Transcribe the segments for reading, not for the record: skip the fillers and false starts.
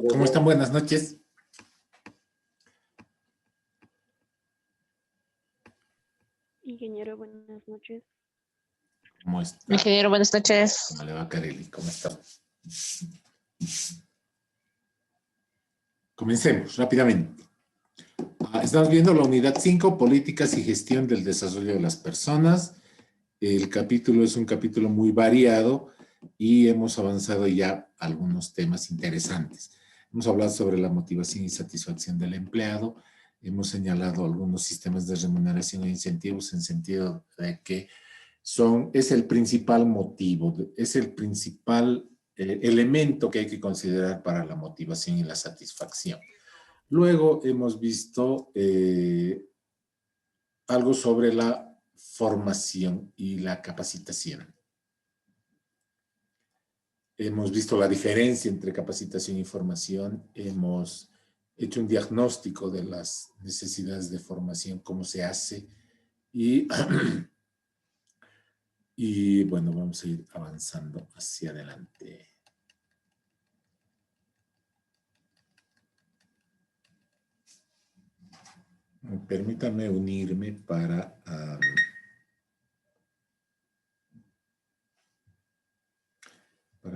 ¿Cómo están? Buenas noches. Ingeniero, buenas noches. ¿Cómo está? Ingeniero, buenas noches. ¿Cómo le va, Kareli? ¿Cómo está? Comencemos rápidamente. Estamos viendo la unidad 5, Políticas y Gestión del Desarrollo de las Personas. El capítulo es un capítulo muy variado y hemos avanzado ya algunos temas interesantes. Hemos hablado sobre la motivación y satisfacción del empleado. Hemos señalado algunos sistemas de remuneración e incentivos en sentido de que es el principal motivo, es el principal elemento que hay que considerar para la motivación y la satisfacción. Luego hemos visto algo sobre la formación y la capacitación. Hemos visto la diferencia entre capacitación y formación. Hemos hecho un diagnóstico de las necesidades de formación, cómo se hace. Y bueno, vamos a ir avanzando hacia adelante. Permítanme unirme para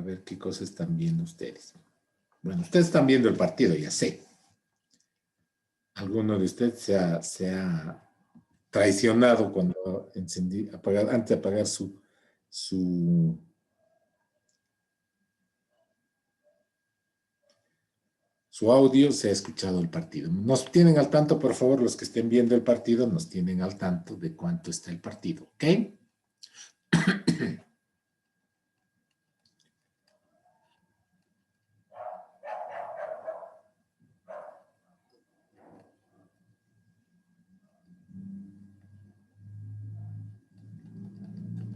ver qué cosas están viendo ustedes. Bueno, ustedes están viendo el partido, ya sé. Alguno de ustedes se ha traicionado cuando antes de apagar su audio, se ha escuchado el partido. Nos tienen al tanto, por favor, los que estén viendo el partido, nos tienen al tanto de cuánto está el partido, ¿ok?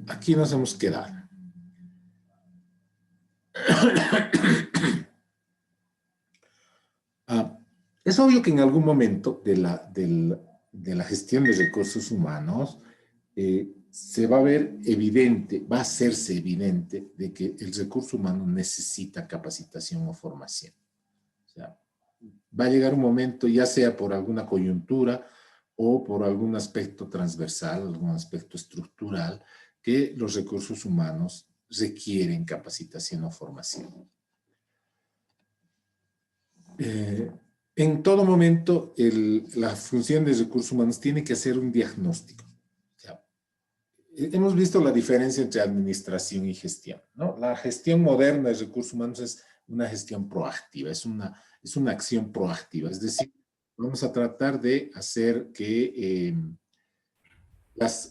Aquí nos hemos quedado. Es obvio que en algún momento de la gestión de recursos humanos se va a ver evidente, va a hacerse evidente de que el recurso humano necesita capacitación o formación. O sea, va a llegar un momento, ya sea por alguna coyuntura o por algún aspecto transversal, algún aspecto estructural, que los recursos humanos requieren capacitación o formación. En todo momento, la función de recursos humanos tiene que hacer un diagnóstico. O sea, hemos visto la diferencia entre administración y gestión, ¿no? La gestión moderna de recursos humanos es una gestión proactiva, es una acción proactiva. Es decir, vamos a tratar de hacer que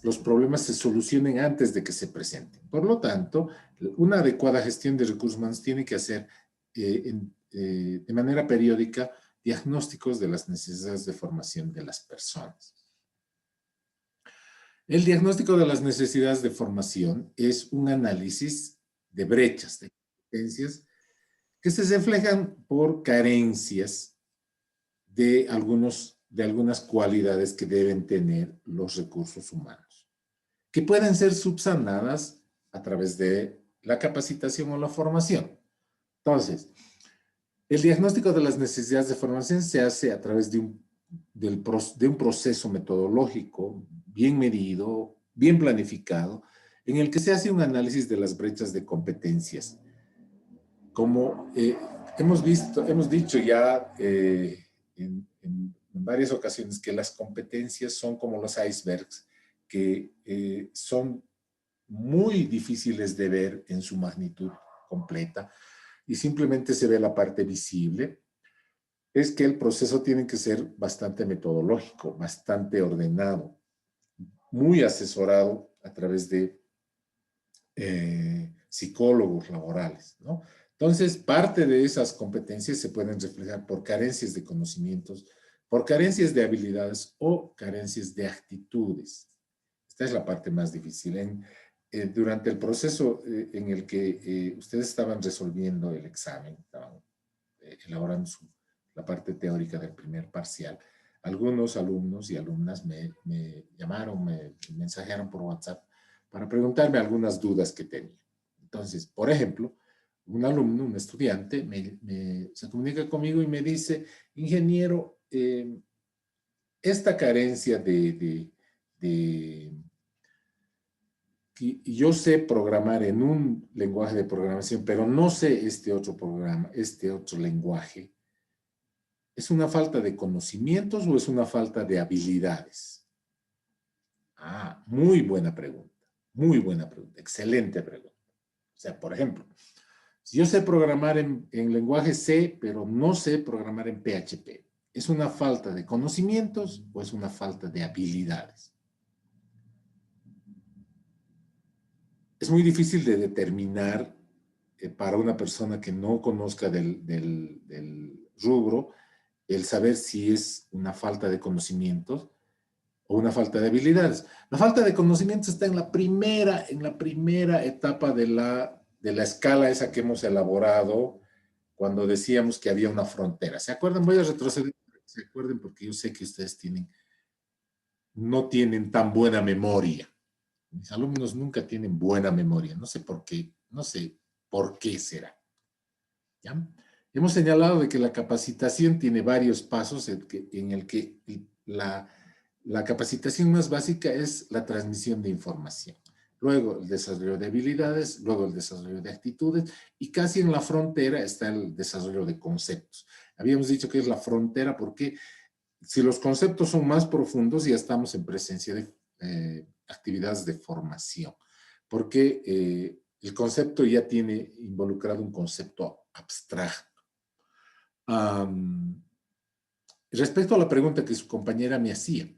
los problemas se solucionen antes de que se presenten. Por lo tanto, una adecuada gestión de recursos humanos tiene que hacer de manera periódica diagnósticos de las necesidades de formación de las personas. El diagnóstico de las necesidades de formación es un análisis de brechas, de competencias, que se reflejan por carencias de algunas cualidades que deben tener los recursos humanos, que pueden ser subsanadas a través de la capacitación o la formación. Entonces, el diagnóstico de las necesidades de formación se hace a través de un proceso metodológico bien medido, bien planificado, en el que se hace un análisis de las brechas de competencias. Como hemos dicho ya en varias ocasiones que las competencias son como los icebergs, que son muy difíciles de ver en su magnitud completa, y simplemente se ve la parte visible. Es que el proceso tiene que ser bastante metodológico, bastante ordenado, muy asesorado a través de psicólogos laborales, ¿no? Entonces, parte de esas competencias se pueden reflejar por carencias de conocimientos, por carencias de habilidades o carencias de actitudes. Esta es la parte más difícil. Durante el proceso en el que ustedes estaban resolviendo el examen, estaban elaborando la parte teórica del primer parcial, algunos alumnos y alumnas me llamaron, me mensajearon por WhatsApp para preguntarme algunas dudas que tenía. Entonces, por ejemplo, un alumno, un estudiante, se comunica conmigo y me dice, ingeniero, esta carencia y yo sé programar en un lenguaje de programación, pero no sé este otro programa, este otro lenguaje. ¿Es una falta de conocimientos o es una falta de habilidades? Ah, muy buena pregunta. Muy buena pregunta. Excelente pregunta. O sea, por ejemplo, si yo sé programar en lenguaje C, pero no sé programar en PHP, ¿es una falta de conocimientos o es una falta de habilidades? Es muy difícil de determinar para una persona que no conozca del rubro el saber si es una falta de conocimientos o una falta de habilidades. La falta de conocimientos está en la primera etapa de la escala esa que hemos elaborado cuando decíamos que había una frontera. ¿Se acuerdan? Voy a retroceder, se acuerden porque yo sé que ustedes no tienen tan buena memoria. Mis alumnos nunca tienen buena memoria, no sé por qué, no sé por qué será. ¿Ya? Hemos señalado de que la capacitación tiene varios pasos en el que la capacitación más básica es la transmisión de información. Luego el desarrollo de habilidades, luego el desarrollo de actitudes y casi en la frontera está el desarrollo de conceptos. Habíamos dicho que es la frontera porque si los conceptos son más profundos ya estamos en presencia de actividades de formación, porque el concepto ya tiene involucrado un concepto abstracto. Respecto a la pregunta que su compañera me hacía,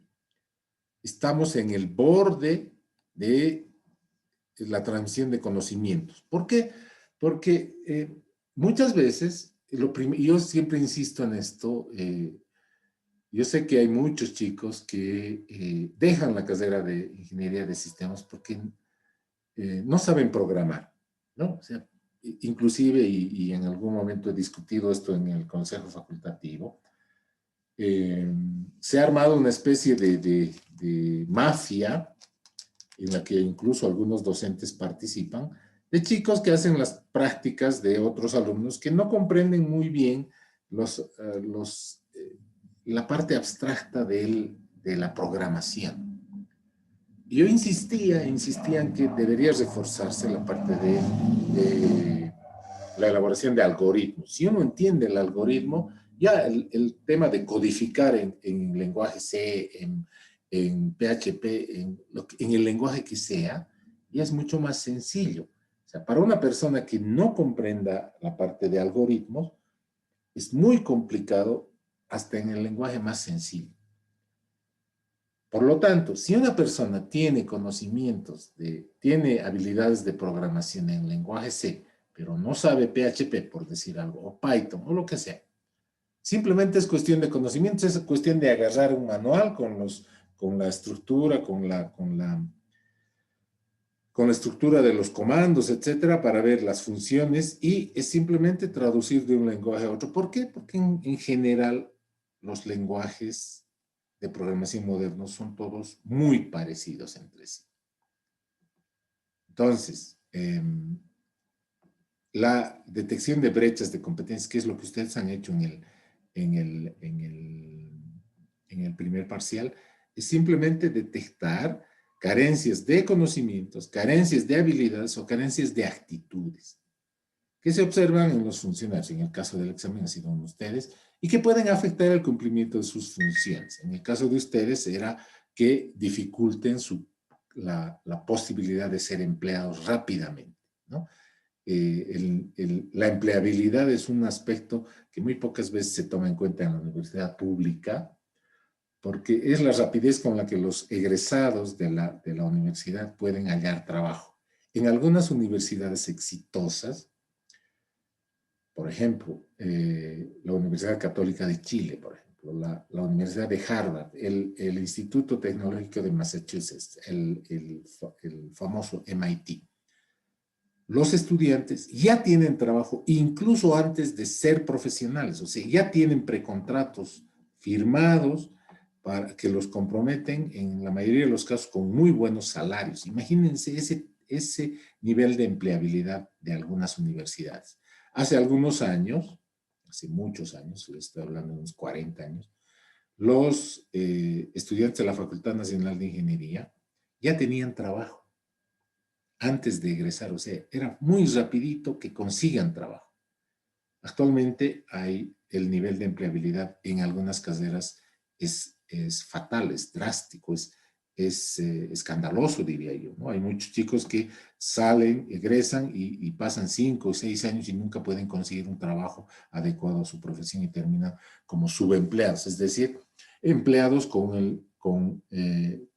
estamos en el borde de la transmisión de conocimientos. ¿Por qué? Porque muchas veces, yo siempre insisto en esto, yo sé que hay muchos chicos que dejan la carrera de ingeniería de sistemas porque no saben programar, ¿no? O sea, inclusive, y en algún momento he discutido esto en el consejo facultativo, se ha armado una especie de mafia en la que incluso algunos docentes participan, de chicos que hacen las prácticas de otros alumnos que no comprenden muy bien la parte abstracta de la programación. Y yo insistía en que debería reforzarse la parte de la elaboración de algoritmos. Si uno entiende el algoritmo, ya el tema de codificar en lenguaje C, en PHP, en el lenguaje que sea, ya es mucho más sencillo. O sea, para una persona que no comprenda la parte de algoritmos, es muy complicado hasta en el lenguaje más sencillo. Por lo tanto, si una persona tiene conocimientos, tiene habilidades de programación en lenguaje C, pero no sabe PHP, por decir algo, o Python, o lo que sea, simplemente es cuestión de conocimientos, es cuestión de agarrar un manual con la estructura, con la estructura de los comandos, etcétera, para ver las funciones y es simplemente traducir de un lenguaje a otro. ¿Por qué? Porque en general los lenguajes de programación modernos son todos muy parecidos entre sí. Entonces, la detección de brechas de competencias, que es lo que ustedes han hecho en el primer parcial, es simplemente detectar carencias de conocimientos, carencias de habilidades o carencias de actitudes que se observan en los funcionarios, en el caso del examen ha sido en ustedes, y que pueden afectar el cumplimiento de sus funciones. En el caso de ustedes era que dificulten la posibilidad de ser empleados rápidamente, ¿no? La empleabilidad es un aspecto que muy pocas veces se toma en cuenta en la universidad pública, porque es la rapidez con la que los egresados de la universidad pueden hallar trabajo. En algunas universidades exitosas, por ejemplo, la Universidad Católica de Chile, por ejemplo, la Universidad de Harvard, el Instituto Tecnológico de Massachusetts, el famoso MIT. Los estudiantes ya tienen trabajo incluso antes de ser profesionales, o sea, ya tienen precontratos firmados para que los comprometen en la mayoría de los casos con muy buenos salarios. Imagínense ese nivel de empleabilidad de algunas universidades. Hace algunos años, hace muchos años, le estoy hablando de unos 40 años, los estudiantes de la Facultad Nacional de Ingeniería ya tenían trabajo antes de egresar, o sea, era muy rapidito que consigan trabajo. Actualmente el nivel de empleabilidad en algunas carreras es fatal, es drástico, es escandaloso, diría yo, ¿no? Hay muchos chicos que salen, egresan y pasan 5 o 6 años y nunca pueden conseguir un trabajo adecuado a su profesión y terminan como subempleados, es decir, empleados con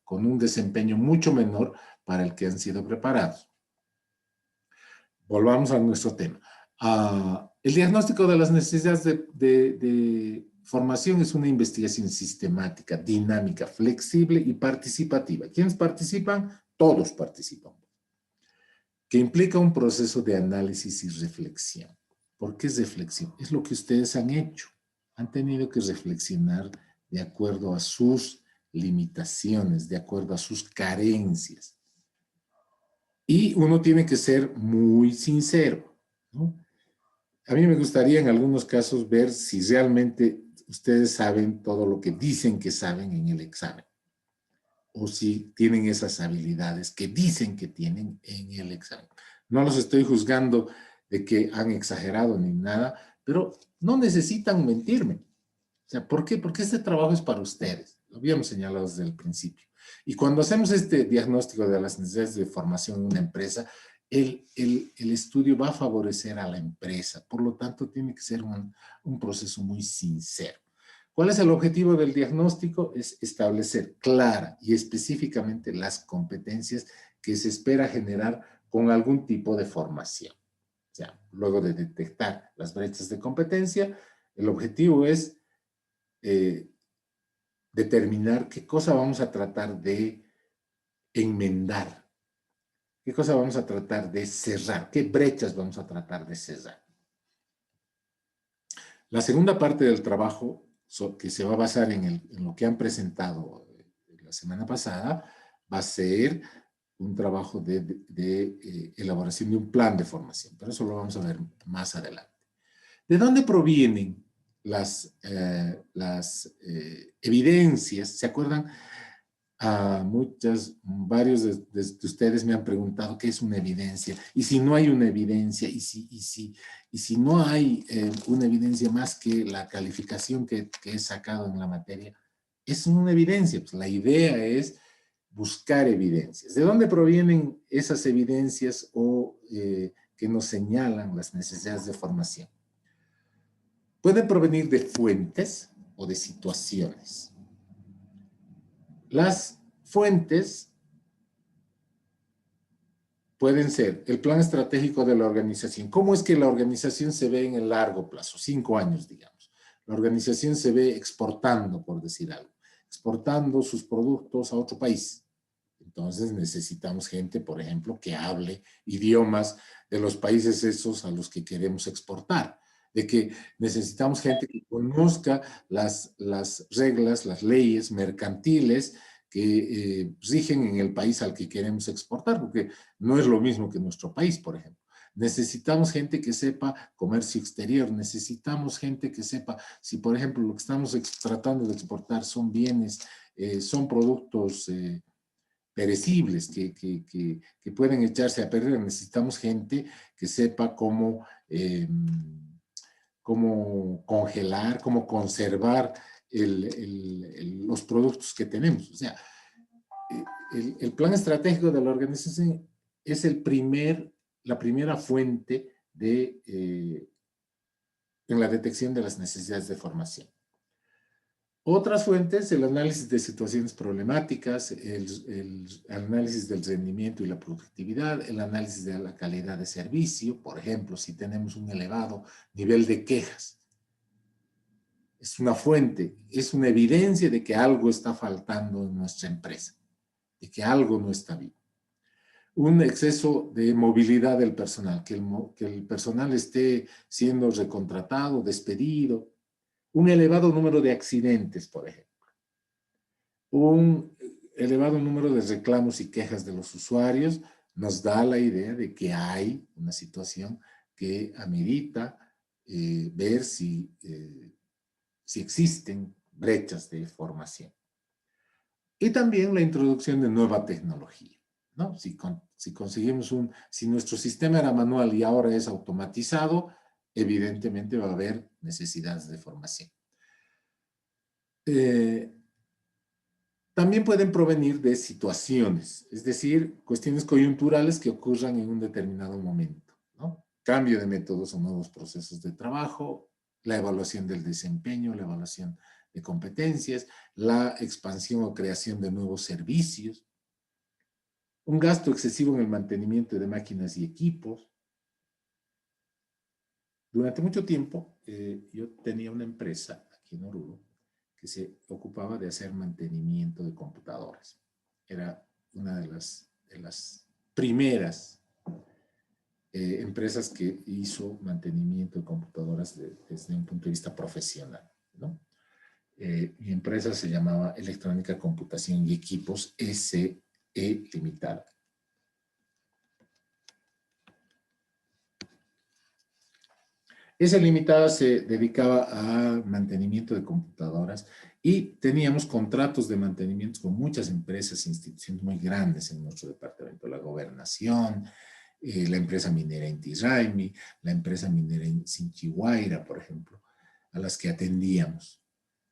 un desempeño mucho menor para el que han sido preparados. Volvamos a nuestro tema. El diagnóstico de las necesidades de formación es una investigación sistemática, dinámica, flexible y participativa. ¿Quiénes participan? Todos participan. Que implica un proceso de análisis y reflexión. ¿Por qué es reflexión? Es lo que ustedes han hecho. Han tenido que reflexionar de acuerdo a sus limitaciones, de acuerdo a sus carencias. Y uno tiene que ser muy sincero, ¿no? A mí me gustaría en algunos casos ver si realmente ustedes saben todo lo que dicen que saben en el examen. O si tienen esas habilidades que dicen que tienen en el examen. No los estoy juzgando de que han exagerado ni nada, pero no necesitan mentirme. O sea, ¿por qué? Porque este trabajo es para ustedes. Lo habíamos señalado desde el principio. Y cuando hacemos este diagnóstico de las necesidades de formación en una empresa, el estudio va a favorecer a la empresa. Por lo tanto, tiene que ser un proceso muy sincero. ¿Cuál es el objetivo del diagnóstico? Es establecer clara y específicamente las competencias que se espera generar con algún tipo de formación. O sea, luego de detectar las brechas de competencia, el objetivo es determinar qué cosa vamos a tratar de enmendar, qué cosa vamos a tratar de cerrar, qué brechas vamos a tratar de cerrar. La segunda parte del trabajo, que se va a basar en lo que han presentado la semana pasada, va a ser un trabajo de elaboración de un plan de formación, pero eso lo vamos a ver más adelante. ¿De dónde provienen las evidencias? ¿Se acuerdan? Varios de ustedes me han preguntado qué es una evidencia, y si no hay una evidencia, y si no hay una evidencia más que la calificación que he sacado en la materia, es una evidencia. Pues la idea es buscar evidencias. ¿De dónde provienen esas evidencias o que nos señalan las necesidades de formación? Pueden provenir de fuentes o de situaciones. Las fuentes pueden ser el plan estratégico de la organización. ¿Cómo es que la organización se ve en el largo plazo? 5 años, digamos. La organización se ve exportando, por decir algo, exportando sus productos a otro país. Entonces necesitamos gente, por ejemplo, que hable idiomas de los países esos a los que queremos exportar. De que necesitamos gente que conozca las reglas, las leyes mercantiles que rigen en el país al que queremos exportar, porque no es lo mismo que nuestro país, por ejemplo. Necesitamos gente que sepa comercio exterior, necesitamos gente que sepa si, por ejemplo, lo que estamos tratando de exportar son bienes, son productos perecibles que pueden echarse a perder. Necesitamos gente que sepa cómo congelar, cómo conservar los productos que tenemos. O sea, el plan estratégico de la organización es la primera fuente en la detección de las necesidades de formación. Otras fuentes, el análisis de situaciones problemáticas, el análisis del rendimiento y la productividad, el análisis de la calidad de servicio. Por ejemplo, si tenemos un elevado nivel de quejas, es una fuente, es una evidencia de que algo está faltando en nuestra empresa, de que algo no está bien. Un exceso de movilidad del personal, que el personal esté siendo recontratado, despedido. Un elevado número de accidentes, por ejemplo. Un elevado número de reclamos y quejas de los usuarios nos da la idea de que hay una situación que amerita ver si existen brechas de formación. Y también la introducción de nueva tecnología, ¿no? Si conseguimos si nuestro sistema era manual y ahora es automatizado, evidentemente va a haber necesidades de formación. También pueden provenir de situaciones, es decir, cuestiones coyunturales que ocurran en un determinado momento, ¿no? Cambio de métodos o nuevos procesos de trabajo, la evaluación del desempeño, la evaluación de competencias, la expansión o creación de nuevos servicios, un gasto excesivo en el mantenimiento de máquinas y equipos. Durante mucho tiempo, yo tenía una empresa aquí en Oruro que se ocupaba de hacer mantenimiento de computadoras. Era una de las primeras empresas que hizo mantenimiento de computadoras desde un punto de vista profesional, ¿no? Mi empresa se llamaba Electrónica, Computación y Equipos SE Limitada. Esa limitada se dedicaba a mantenimiento de computadoras y teníamos contratos de mantenimiento con muchas empresas e instituciones muy grandes en nuestro departamento. La Gobernación, la empresa minera Inti Raymi, la empresa minera Sinchihuayra, por ejemplo, a las que atendíamos.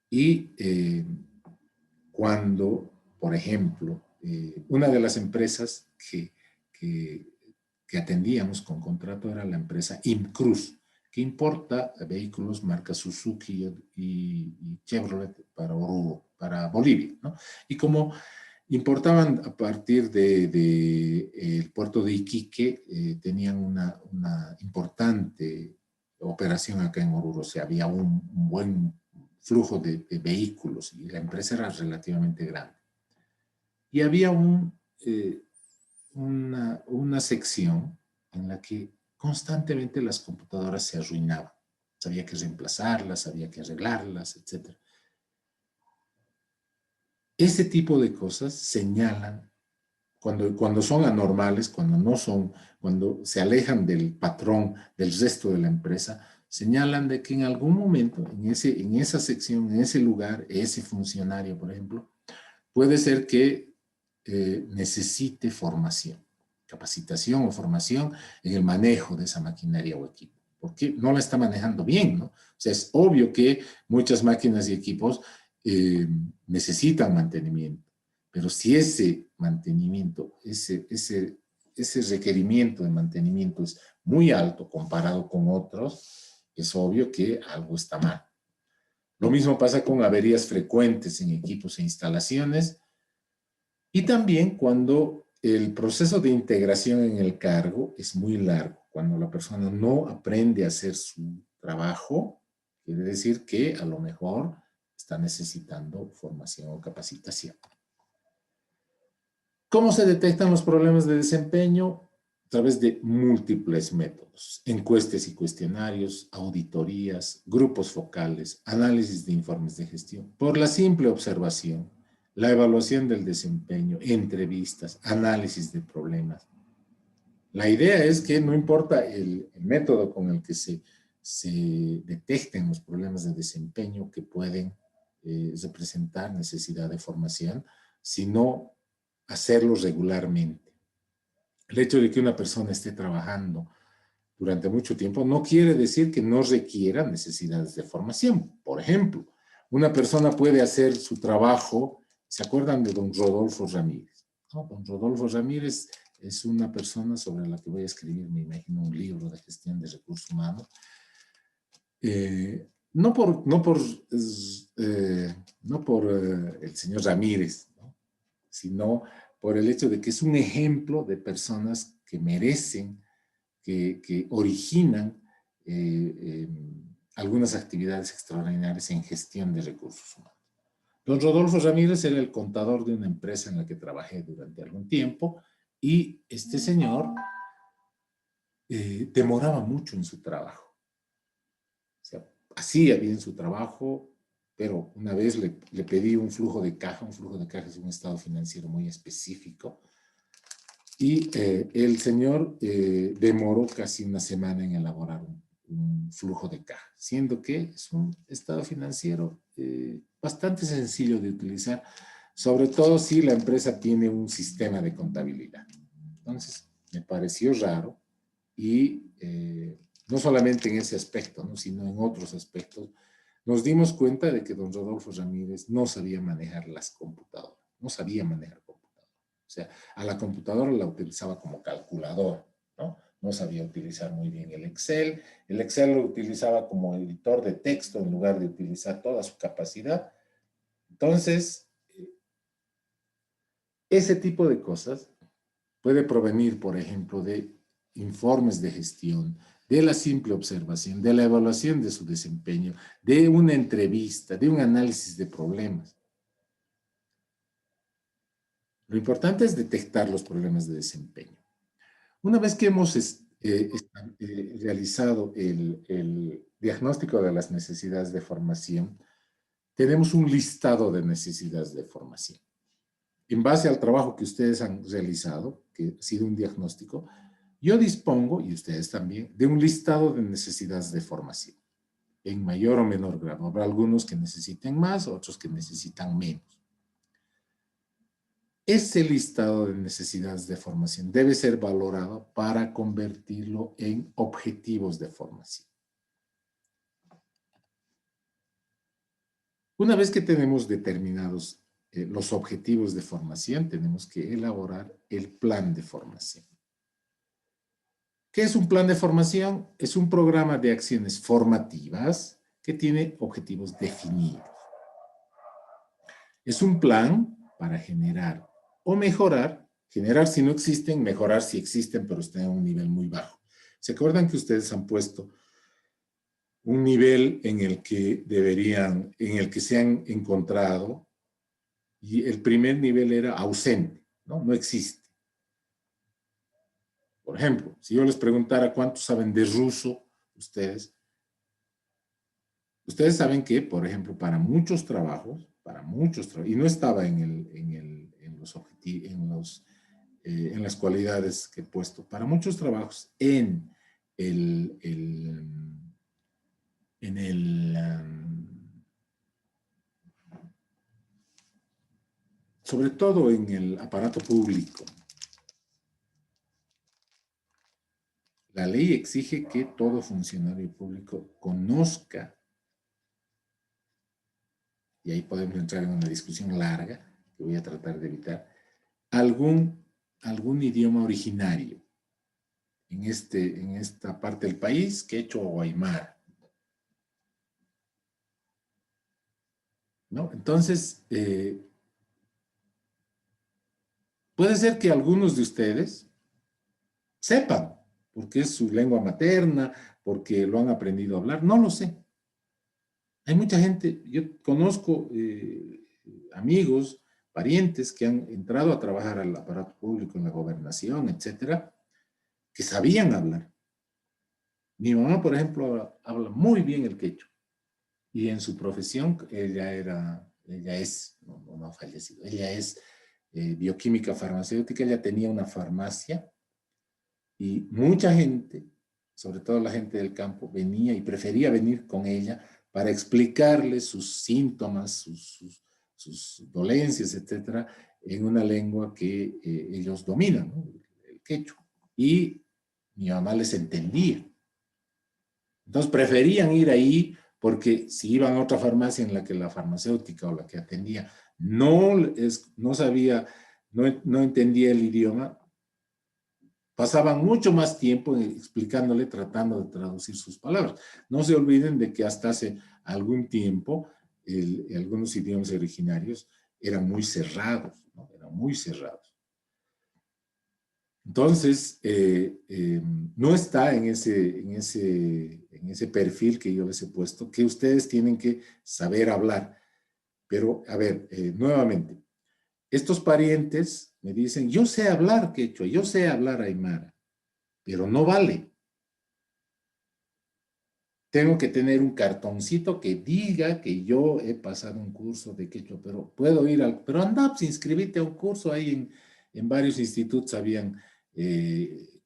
Y cuando, por ejemplo, una de las empresas que atendíamos con contrato era la empresa Imcruz, que importa vehículos marca Suzuki y Chevrolet para Oruro, para Bolivia, ¿no? Y como importaban a partir el puerto de Iquique, tenían una importante operación acá en Oruro, o sea, había un buen flujo de vehículos y la empresa era relativamente grande. Y había una sección en la que constantemente las computadoras se arruinaban. Había que reemplazarlas, había que arreglarlas, etc. Ese tipo de cosas señalan, cuando son anormales, cuando se alejan del patrón, del resto de la empresa, señalan de que en algún momento, en esa sección, en ese lugar, ese funcionario, por ejemplo, puede ser que necesite formación, capacitación o formación en el manejo de esa maquinaria o equipo, porque no la está manejando bien, ¿no? O sea, es obvio que muchas máquinas y equipos necesitan mantenimiento, pero si ese mantenimiento, ese requerimiento de mantenimiento es muy alto comparado con otros, es obvio que algo está mal. Lo mismo pasa con averías frecuentes en equipos e instalaciones, y también cuando el proceso de integración en el cargo es muy largo, cuando la persona no aprende a hacer su trabajo, quiere decir que a lo mejor está necesitando formación o capacitación. ¿Cómo se detectan los problemas de desempeño? A través de múltiples métodos: encuestas y cuestionarios, auditorías, grupos focales, análisis de informes de gestión, por la simple observación, la evaluación del desempeño, entrevistas, análisis de problemas. La idea es que no importa el método con el que se detecten los problemas de desempeño que pueden representar necesidad de formación, sino hacerlo regularmente. El hecho de que una persona esté trabajando durante mucho tiempo no quiere decir que no requiera necesidades de formación. Por ejemplo, una persona puede hacer su trabajo. ¿Se acuerdan de don Rodolfo Ramírez? ¿No? Don Rodolfo Ramírez es una persona sobre la que voy a escribir, me imagino, un libro de gestión de recursos humanos. No por el señor Ramírez, ¿no? Sino por el hecho de que es un ejemplo de personas que merecen, que originan algunas actividades extraordinarias en gestión de recursos humanos. Don Rodolfo Ramírez era el contador de una empresa en la que trabajé durante algún tiempo, y este señor demoraba mucho en su trabajo. O sea, hacía bien su trabajo, pero una vez le pedí un flujo de caja. Un flujo de caja es un estado financiero muy específico, Y el señor demoró casi una semana en elaborar un flujo de caja, siendo que es un estado financiero bastante sencillo de utilizar, sobre todo si la empresa tiene un sistema de contabilidad. Entonces, me pareció raro y no solamente en ese aspecto, ¿no? Sino en otros aspectos, nos dimos cuenta de que don Rodolfo Ramírez no sabía manejar las computadoras, no sabía manejar computadoras. O sea, a la computadora la utilizaba como calculador, ¿no? No sabía utilizar muy bien el Excel. El Excel lo utilizaba como editor de texto en lugar de utilizar toda su capacidad. Entonces, ese tipo de cosas puede provenir, por ejemplo, de informes de gestión, de la simple observación, de la evaluación de su desempeño, de una entrevista, de un análisis de problemas. Lo importante es detectar los problemas de desempeño. Una vez que hemos realizado el diagnóstico de las necesidades de formación, tenemos un listado de necesidades de formación. En base al trabajo que ustedes han realizado, que ha sido un diagnóstico, yo dispongo, y ustedes también, de un listado de necesidades de formación, en mayor o menor grado. Habrá algunos que necesiten más, otros que necesitan menos. Ese listado de necesidades de formación debe ser valorado para convertirlo en objetivos de formación. Una vez que tenemos determinados los objetivos de formación, tenemos que elaborar el plan de formación. ¿Qué es un plan de formación? Es un programa de acciones formativas que tiene objetivos definidos. Es un plan para generar o mejorar, generar si no existen, mejorar si existen, pero están a un nivel muy bajo. ¿Se acuerdan que ustedes han puesto un nivel en el que deberían, en el que se han encontrado, y el primer nivel era ausente, ¿no? No existe. Por ejemplo, si yo les preguntara cuántos saben de ruso, ustedes saben que, por ejemplo, para muchos trabajos, y no estaba en las cualidades que he puesto, para muchos trabajos el, el, en el, sobre todo en el aparato público, la ley exige que todo funcionario público conozca, y ahí podemos entrar en una discusión larga, que voy a tratar de evitar, algún idioma originario en esta parte del país, quechua o aymara, ¿no? Entonces, puede ser que algunos de ustedes sepan, porque es su lengua materna, porque lo han aprendido a hablar, no lo sé. Hay mucha gente, yo conozco amigos, parientes que han entrado a trabajar al aparato público en la gobernación, etcétera, que sabían hablar. Mi mamá, por ejemplo, habla muy bien el quechua. Y en su profesión, ella es, no ha fallecido, ella es bioquímica farmacéutica, ella tenía una farmacia y mucha gente, sobre todo la gente del campo, venía y prefería venir con ella para explicarle sus síntomas, sus dolencias, etcétera, en una lengua que ellos dominan, ¿no? El quechua. Y mi mamá les entendía. Entonces preferían ir ahí porque si iban a otra farmacia en la que la farmacéutica o la que atendía no sabía, no entendía el idioma, pasaban mucho más tiempo explicándole, tratando de traducir sus palabras. No se olviden de que hasta hace algún tiempo algunos idiomas originarios eran muy cerrados, ¿no? Eran muy cerrados. Entonces, no está en ese perfil que yo les he puesto, que ustedes tienen que saber hablar. Pero, a ver, nuevamente, estos parientes me dicen, yo sé hablar quechua, yo sé hablar aymara, pero no vale. Tengo que tener un cartoncito que diga que yo he pasado un curso de quechua, pero puedo ir pero anda, pues inscribite a un curso ahí en varios institutos habían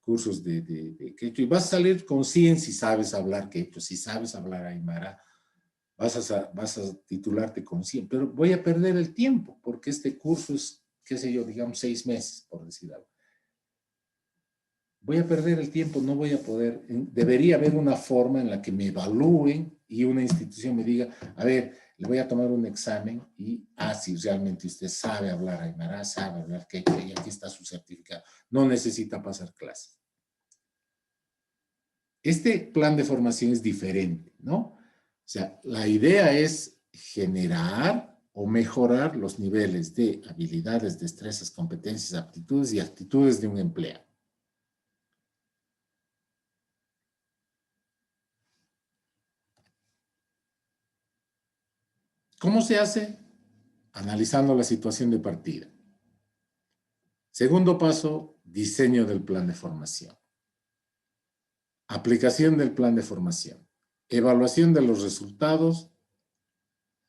cursos de quechua, y vas a salir con 100 si sabes hablar quechua, si sabes hablar aymara, vas a titularte con 100, pero voy a perder el tiempo, porque este curso es, qué sé yo, digamos 6 meses, por decir algo. Voy a perder el tiempo, no voy a poder, debería haber una forma en la que me evalúen y una institución me diga, a ver, le voy a tomar un examen y, si realmente usted sabe hablar aymara, sabe hablar quechua, y aquí está su certificado, no necesita pasar clases. Este plan de formación es diferente, ¿no? O sea, la idea es generar o mejorar los niveles de habilidades, destrezas, competencias, aptitudes y actitudes de un empleado. ¿Cómo se hace? Analizando la situación de partida. Segundo paso, diseño del plan de formación. Aplicación del plan de formación. Evaluación de los resultados.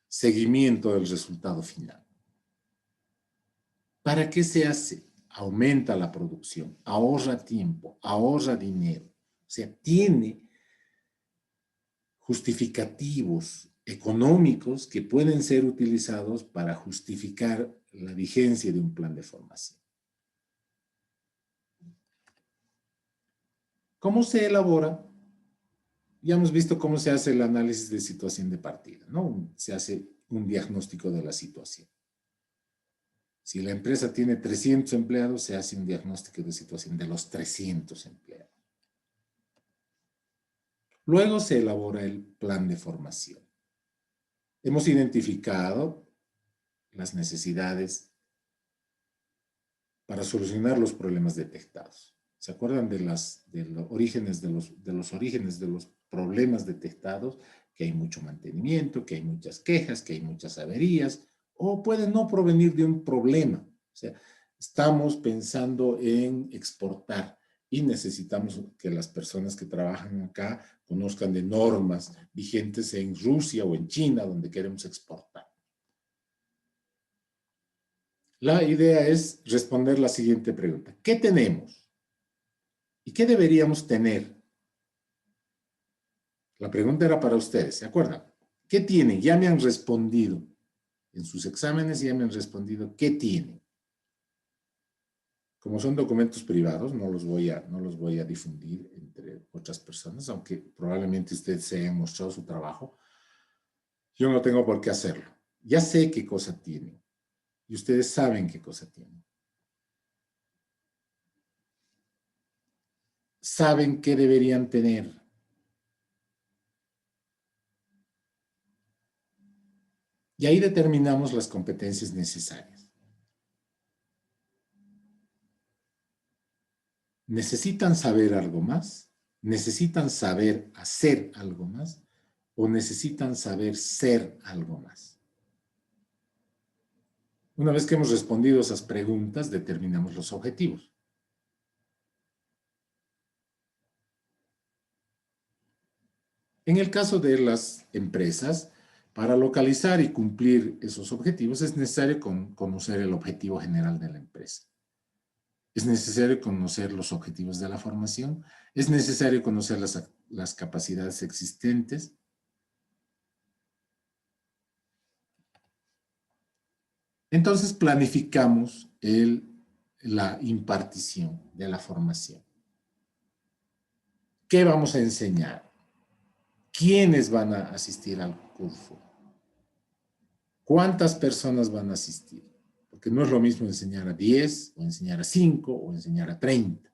Seguimiento del resultado final. ¿Para qué se hace? Aumenta la producción, ahorra tiempo, ahorra dinero. O sea, tiene justificativos económicos que pueden ser utilizados para justificar la vigencia de un plan de formación. ¿Cómo se elabora? Ya hemos visto cómo se hace el análisis de situación de partida, ¿no? Se hace un diagnóstico de la situación. Si la empresa tiene 300 empleados, se hace un diagnóstico de situación de los 300 empleados. Luego se elabora el plan de formación. Hemos identificado las necesidades para solucionar los problemas detectados. ¿Se acuerdan de los orígenes de los problemas detectados? Que hay mucho mantenimiento, que hay muchas quejas, que hay muchas averías, o pueden no provenir de un problema. O sea, estamos pensando en exportar y necesitamos que las personas que trabajan acá conozcan de normas vigentes en Rusia o en China, donde queremos exportar. La idea es responder la siguiente pregunta. ¿Qué tenemos? ¿Y qué deberíamos tener? La pregunta era para ustedes, ¿se acuerdan? ¿Qué tienen? Ya me han respondido. En sus exámenes ya me han respondido qué tienen. Como son documentos privados, no los voy a difundir entre otras personas, aunque probablemente ustedes se hayan mostrado su trabajo. Yo no tengo por qué hacerlo. Ya sé qué cosa tienen. Y ustedes saben qué cosa tienen. Saben qué deberían tener. Y ahí determinamos las competencias necesarias. ¿Necesitan saber algo más? ¿Necesitan saber hacer algo más? ¿O necesitan saber ser algo más? Una vez que hemos respondido esas preguntas, determinamos los objetivos. En el caso de las empresas, para localizar y cumplir esos objetivos es necesario conocer el objetivo general de la empresa. Es necesario conocer los objetivos de la formación. Es necesario conocer las capacidades existentes. Entonces planificamos la impartición de la formación. ¿Qué vamos a enseñar? ¿Quiénes van a asistir al curso? ¿Cuántas personas van a asistir? Porque no es lo mismo enseñar a 10, o enseñar a 5, o enseñar a 30.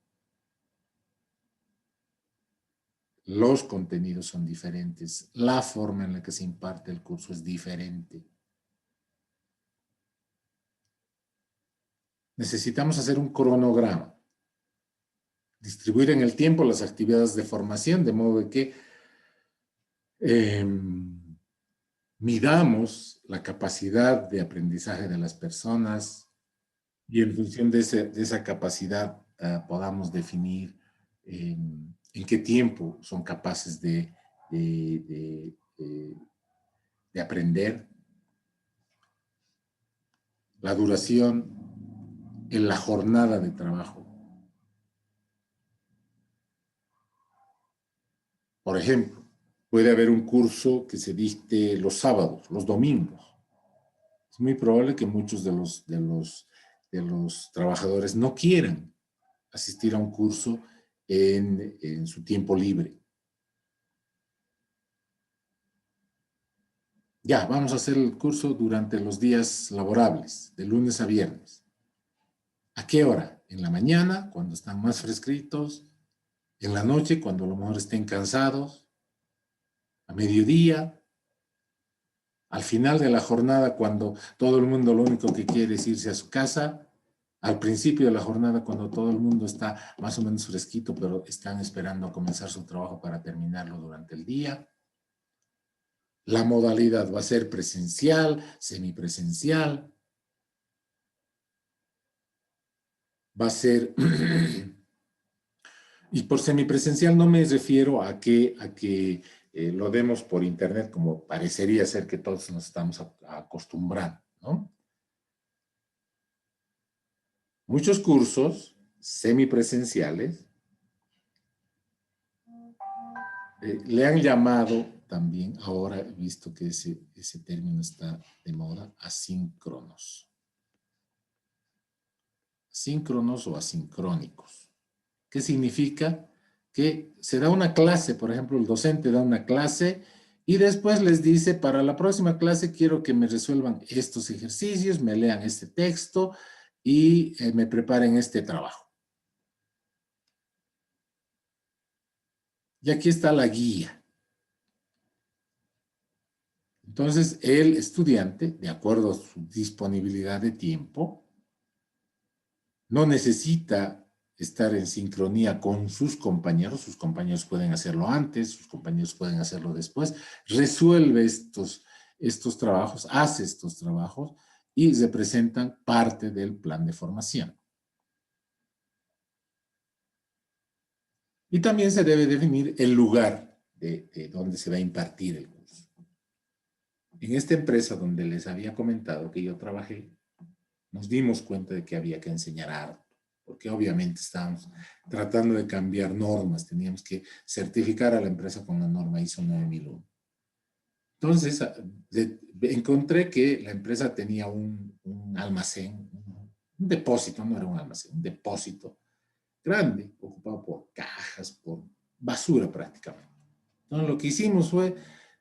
Los contenidos son diferentes. La forma en la que se imparte el curso es diferente. Necesitamos hacer un cronograma. Distribuir en el tiempo las actividades de formación, de modo de que midamos la capacidad de aprendizaje de las personas y en función de esa capacidad podamos definir en qué tiempo son capaces de aprender, la duración en la jornada de trabajo. Por ejemplo, puede haber un curso que se dicte los sábados, los domingos. Es muy probable que muchos de los trabajadores no quieran asistir a un curso en su tiempo libre. Ya, vamos a hacer el curso durante los días laborables, de lunes a viernes. ¿A qué hora? En la mañana, cuando están más fresquitos, en la noche, cuando a lo mejor estén cansados, a mediodía, al final de la jornada, cuando todo el mundo lo único que quiere es irse a su casa, al principio de la jornada, cuando todo el mundo está más o menos fresquito, pero están esperando a comenzar su trabajo para terminarlo durante el día. La modalidad va a ser presencial, semipresencial. Va a ser, y por semipresencial no me refiero a que lo demos por internet, como parecería ser que todos nos estamos acostumbrando, ¿no? Muchos cursos semipresenciales le han llamado también, ahora he visto que ese término está de moda, asíncronos. Síncronos o asincrónicos. ¿Qué significa? Que se da una clase, por ejemplo, el docente da una clase y después les dice, para la próxima clase quiero que me resuelvan estos ejercicios, me lean este texto y me preparen este trabajo. Y aquí está la guía. Entonces, el estudiante, de acuerdo a su disponibilidad de tiempo, no necesita estar en sincronía con sus compañeros pueden hacerlo antes, sus compañeros pueden hacerlo después, resuelve estos trabajos, hace estos trabajos y representan parte del plan de formación. Y también se debe definir el lugar de donde se va a impartir el curso. En esta empresa donde les había comentado que yo trabajé, nos dimos cuenta de que había que enseñar arte, porque obviamente estábamos tratando de cambiar normas, teníamos que certificar a la empresa con la norma ISO 9001. Entonces, encontré que la empresa tenía un almacén, un depósito, no era un almacén, un depósito grande, ocupado por cajas, por basura prácticamente. Entonces, lo que hicimos fue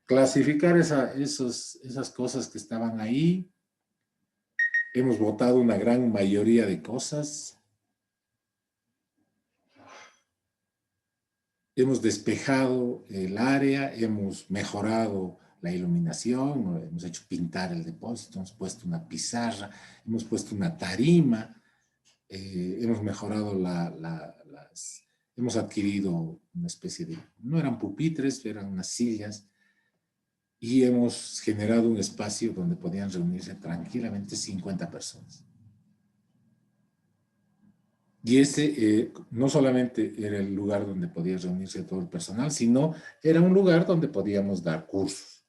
clasificar esas cosas que estaban ahí. Hemos botado una gran mayoría de cosas. Hemos despejado el área, hemos mejorado la iluminación, hemos hecho pintar el depósito, hemos puesto una pizarra, hemos puesto una tarima, hemos mejorado hemos adquirido una especie de, no eran pupitres, eran unas sillas, y hemos generado un espacio donde podían reunirse tranquilamente 50 personas. Y ese no solamente era el lugar donde podía reunirse todo el personal, sino era un lugar donde podíamos dar cursos.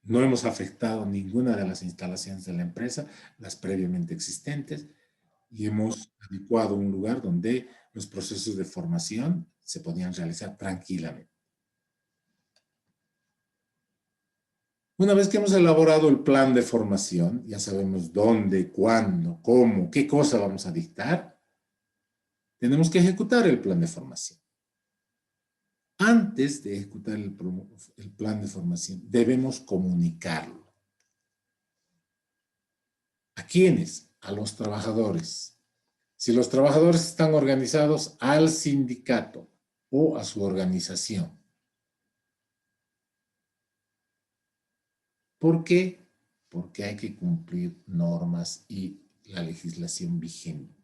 No hemos afectado ninguna de las instalaciones de la empresa, las previamente existentes, y hemos adecuado un lugar donde los procesos de formación se podían realizar tranquilamente. Una vez que hemos elaborado el plan de formación, ya sabemos dónde, cuándo, cómo, qué cosa vamos a dictar, tenemos que ejecutar el plan de formación. Antes de ejecutar el plan de formación, debemos comunicarlo. ¿A quiénes? A los trabajadores. Si los trabajadores están organizados, al sindicato o a su organización. ¿Por qué? Porque hay que cumplir normas y la legislación vigente.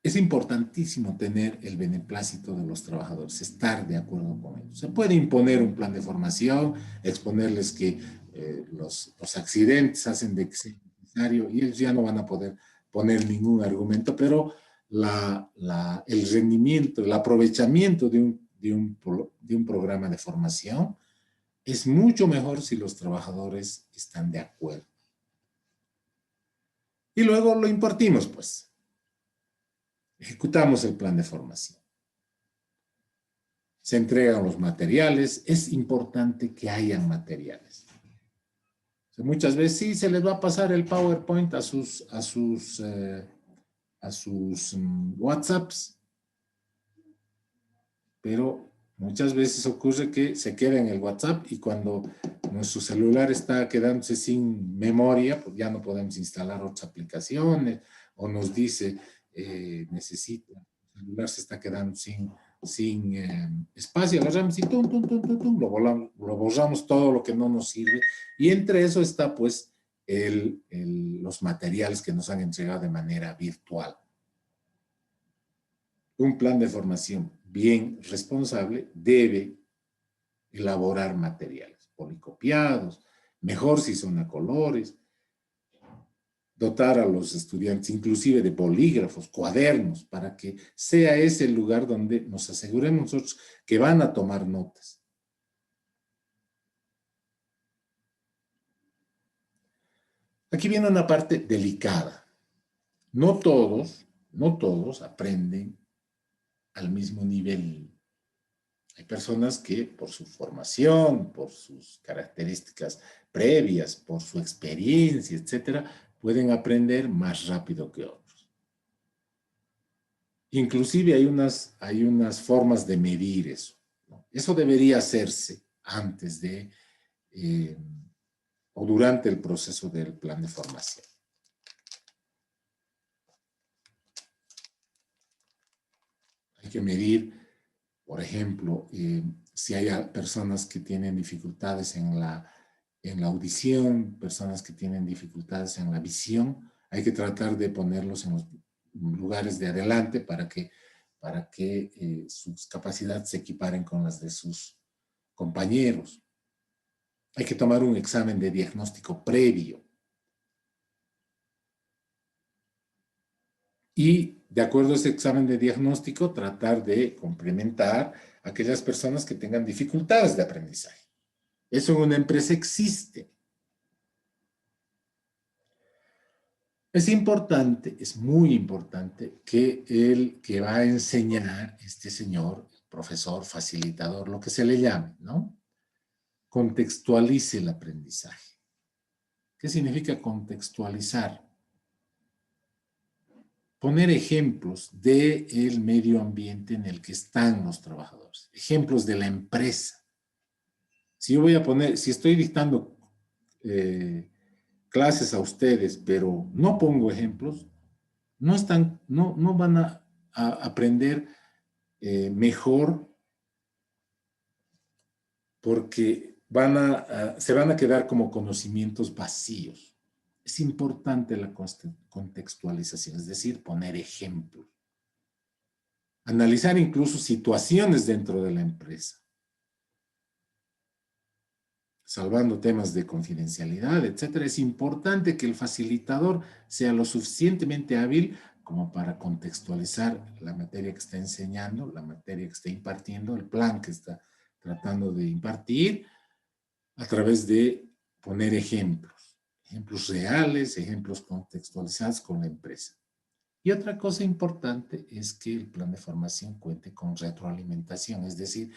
Es importantísimo tener el beneplácito de los trabajadores, estar de acuerdo con ellos. Se puede imponer un plan de formación, exponerles que los accidentes hacen de que sea necesario y ellos ya no van a poder poner ningún argumento, pero el rendimiento, el aprovechamiento de un programa de formación es mucho mejor si los trabajadores están de acuerdo. Y luego lo impartimos, pues. Ejecutamos el plan de formación. Se entregan los materiales. Es importante que hayan materiales. O sea, muchas veces sí se les va a pasar el PowerPoint a sus WhatsApps, pero muchas veces ocurre que se queda en el WhatsApp y cuando nuestro celular está quedándose sin memoria, pues ya no podemos instalar otras aplicaciones, o nos dice, necesita, el celular se está quedando sin espacio, agarramos y lo borramos todo lo que no nos sirve, y entre eso está pues los materiales que nos han entregado de manera virtual. Un plan de formación bien responsable debe elaborar materiales policopiados, mejor si son a colores, dotar a los estudiantes inclusive de bolígrafos, cuadernos, para que sea ese el lugar donde nos aseguremos nosotros que van a tomar notas. Aquí viene una parte delicada. No todos aprenden al mismo nivel. Hay personas que por su formación, por sus características previas, por su experiencia, etcétera, pueden aprender más rápido que otros. Inclusive hay unas formas de medir eso, ¿no? Eso debería hacerse antes de o durante el proceso del plan de formación. Hay que medir, por ejemplo, si hay personas que tienen dificultades en la audición, personas que tienen dificultades en la visión, hay que tratar de ponerlos en los lugares de adelante para que sus capacidades se equiparen con las de sus compañeros. Hay que tomar un examen de diagnóstico previo. Y de acuerdo a ese examen de diagnóstico, tratar de complementar a aquellas personas que tengan dificultades de aprendizaje. Eso en una empresa existe. Es importante, es muy importante que el que va a enseñar, este señor, profesor, facilitador, lo que se le llame, ¿no? Contextualice el aprendizaje. ¿Qué significa contextualizar? Poner ejemplos del medio ambiente en el que están los trabajadores, ejemplos de la empresa. Si yo voy a poner, si estoy dictando clases a ustedes, pero no pongo ejemplos, no van a aprender mejor porque se van a quedar como conocimientos vacíos. Es importante la contextualización, es decir, poner ejemplos. Analizar incluso situaciones dentro de la empresa, salvando temas de confidencialidad, etcétera. Es importante que el facilitador sea lo suficientemente hábil como para contextualizar la materia que está enseñando, la materia que está impartiendo, el plan que está tratando de impartir, a través de poner ejemplos reales, ejemplos contextualizados con la empresa. Y otra cosa importante es que el plan de formación cuente con retroalimentación, es decir,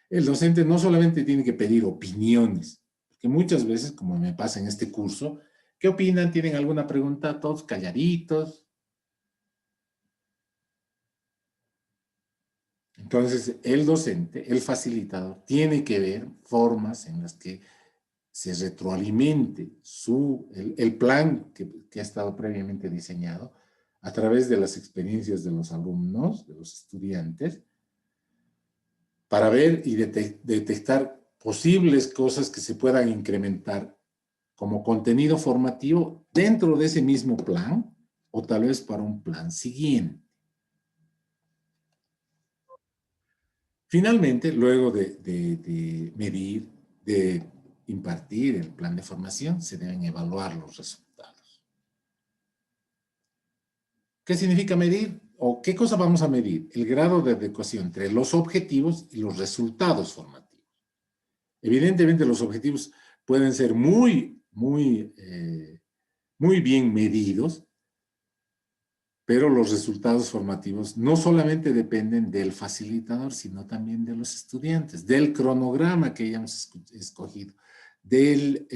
el docente no solamente tiene que pedir opiniones, porque muchas veces, como me pasa en este curso, ¿qué opinan? ¿Tienen alguna pregunta? Todos calladitos. Entonces, el docente, el facilitador, tiene que ver formas en las que se retroalimente el plan que ha estado previamente diseñado a través de las experiencias de los alumnos, de los estudiantes, para ver y detectar posibles cosas que se puedan incrementar como contenido formativo dentro de ese mismo plan o tal vez para un plan siguiente. Finalmente, luego de medir, de impartir el plan de formación, se deben evaluar los resultados. ¿Qué significa medir? o qué cosa vamos a medir? El grado de adecuación entre los objetivos y los resultados formativos. Evidentemente los objetivos pueden ser muy bien medidos, pero los resultados formativos no solamente dependen del facilitador, sino también de los estudiantes, del cronograma que hayamos escogido, del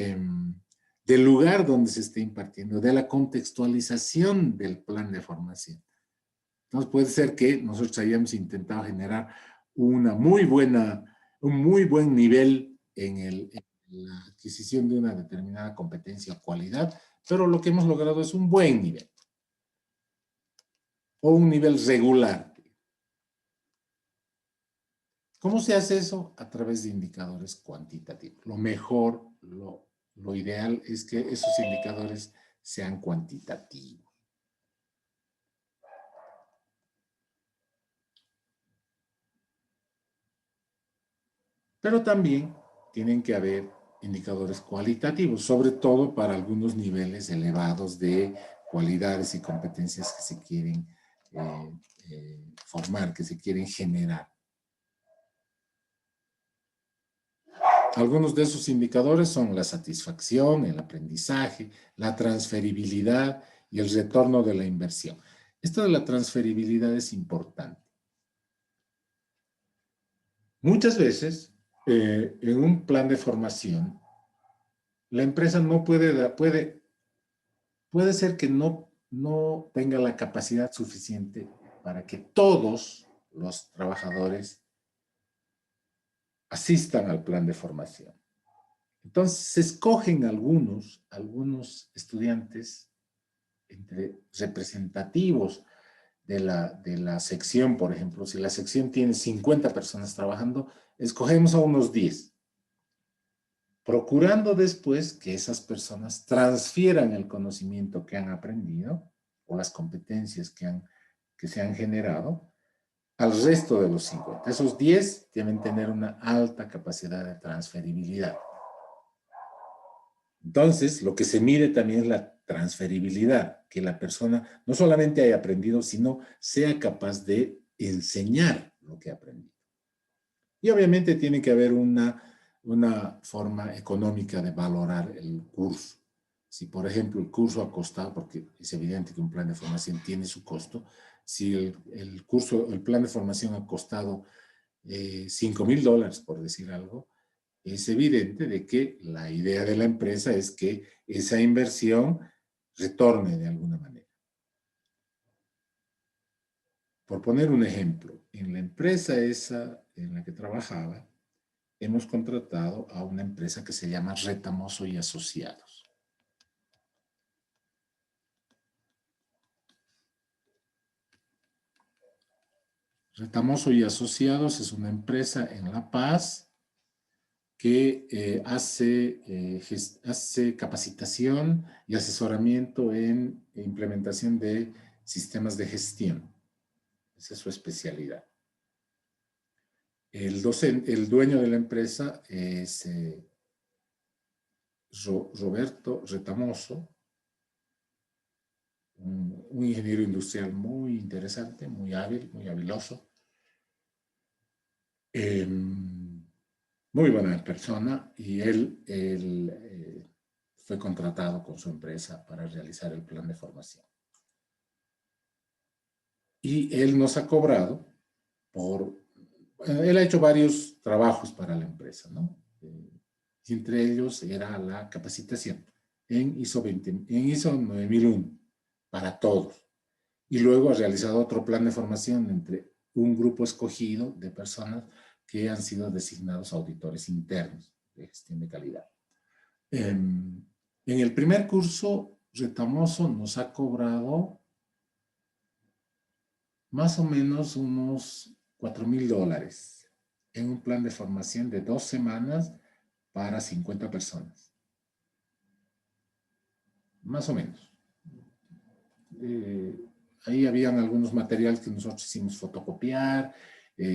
lugar donde se esté impartiendo, de la contextualización del plan de formación. Entonces puede ser que nosotros hayamos intentado generar un muy buen nivel en la adquisición de una determinada competencia o cualidad, pero lo que hemos logrado es un buen nivel o un nivel regular. ¿Cómo se hace eso? A través de indicadores cuantitativos. Lo mejor, lo ideal es que esos indicadores sean cuantitativos. Pero también tienen que haber indicadores cualitativos, sobre todo para algunos niveles elevados de cualidades y competencias que se quieren formar, que se quieren generar. Algunos de esos indicadores son la satisfacción, el aprendizaje, la transferibilidad y el retorno de la inversión. Esto de la transferibilidad es importante. Muchas veces, en un plan de formación, la empresa no puede ser que no tenga la capacidad suficiente para que todos los trabajadores asistan al plan de formación. Entonces, se escogen algunos estudiantes entre representativos de la sección, por ejemplo. Si la sección tiene 50 personas trabajando, escogemos a unos 10, procurando después que esas personas transfieran el conocimiento que han aprendido o las competencias que se han generado al resto de los 50. Esos 10 deben tener una alta capacidad de transferibilidad. Entonces, lo que se mide también es la transferibilidad, que la persona no solamente haya aprendido, sino sea capaz de enseñar lo que ha aprendido. Y obviamente tiene que haber una forma económica de valorar el curso. Si, por ejemplo, el curso ha costado, porque es evidente que un plan de formación tiene su costo, si el plan de formación ha costado $5,000, por decir algo, es evidente de que la idea de la empresa es que esa inversión retorne de alguna manera. Por poner un ejemplo, en la empresa esa en la que trabajaba, hemos contratado a una empresa que se llama Retamoso y Asociados. Retamoso y Asociados es una empresa en La Paz que hace capacitación y asesoramiento en implementación de sistemas de gestión. Esa es su especialidad. El dueño de la empresa es Roberto Retamoso, un ingeniero industrial muy interesante, muy hábil, muy habiloso. Muy buena persona, y él fue contratado con su empresa para realizar el plan de formación. Y él nos ha cobrado él ha hecho varios trabajos para la empresa, ¿no? Y entre ellos era la capacitación en ISO 9001 para todos. Y luego ha realizado otro plan de formación entre un grupo escogido de personas que han sido designados auditores internos de gestión de calidad. En el primer curso, Retamoso nos ha cobrado más o menos unos $4,000 en un plan de formación de 2 semanas para 50 personas. Más o menos. Ahí habían algunos materiales que nosotros hicimos fotocopiar,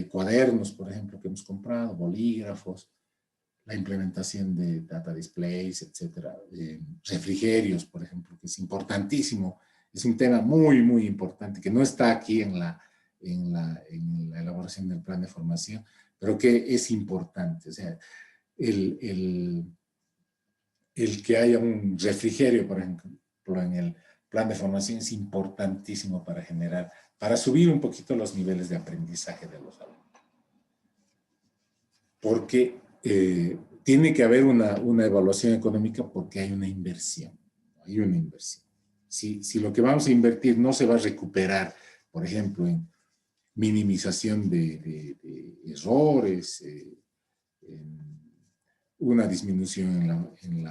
cuadernos, por ejemplo, que hemos comprado, bolígrafos, la implementación de data displays, etcétera, refrigerios, por ejemplo, que es importantísimo Es un tema muy, muy importante que no está aquí en la elaboración del plan de formación, pero que es importante. O sea, el que haya un refrigerio, por ejemplo, en el plan de formación es importantísimo para subir un poquito los niveles de aprendizaje de los alumnos. Porque tiene que haber una evaluación económica porque hay una inversión. Hay una inversión. Si lo que vamos a invertir no se va a recuperar, por ejemplo, en minimización de errores, en una disminución en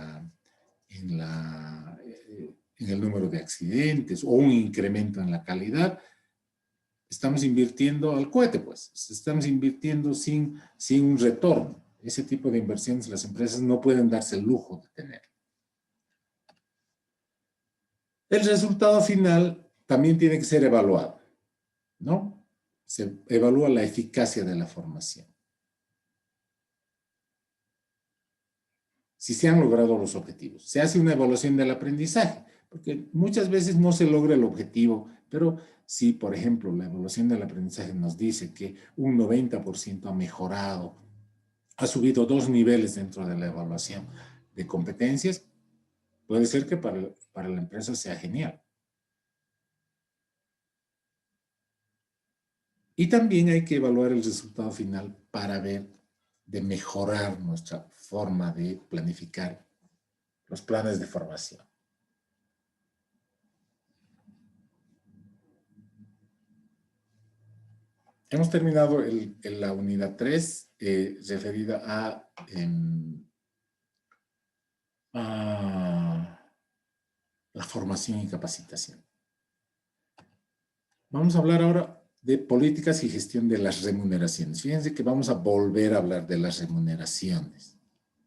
el número de accidentes o un incremento en la calidad, estamos invirtiendo al cohete, pues. Estamos invirtiendo sin un retorno. Ese tipo de inversiones las empresas no pueden darse el lujo de tener. El resultado final también tiene que ser evaluado, ¿no? Se evalúa la eficacia de la formación. Si se han logrado los objetivos. Se hace una evaluación del aprendizaje, porque muchas veces no se logra el objetivo, pero si, por ejemplo, la evaluación del aprendizaje nos dice que un 90% ha mejorado, ha subido 2 niveles dentro de la evaluación de competencias, puede ser que para la empresa sea genial. Y también hay que evaluar el resultado final para ver de mejorar nuestra forma de planificar los planes de formación. Hemos terminado la unidad 3 referida a la formación y capacitación. Vamos a hablar ahora de políticas y gestión de las remuneraciones. Fíjense que vamos a volver a hablar de las remuneraciones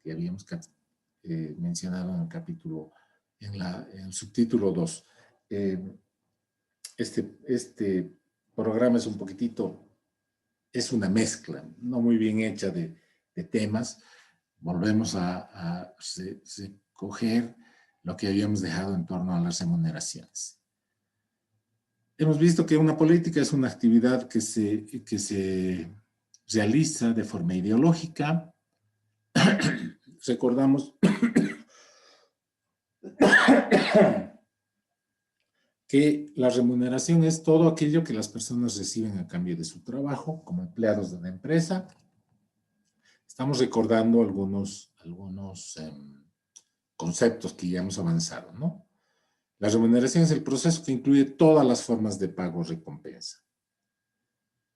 que habíamos mencionado en el capítulo, en el subtítulo 2. Este programa es un poquitito, es una mezcla, no muy bien hecha de temas. Volvemos a recoger lo que habíamos dejado en torno a las remuneraciones. Hemos visto que una política es una actividad que se realiza de forma ideológica. Recordamos que la remuneración es todo aquello que las personas reciben a cambio de su trabajo como empleados de una empresa. Estamos recordando algunos conceptos que ya hemos avanzado, ¿no? La remuneración es el proceso que incluye todas las formas de pago o recompensa.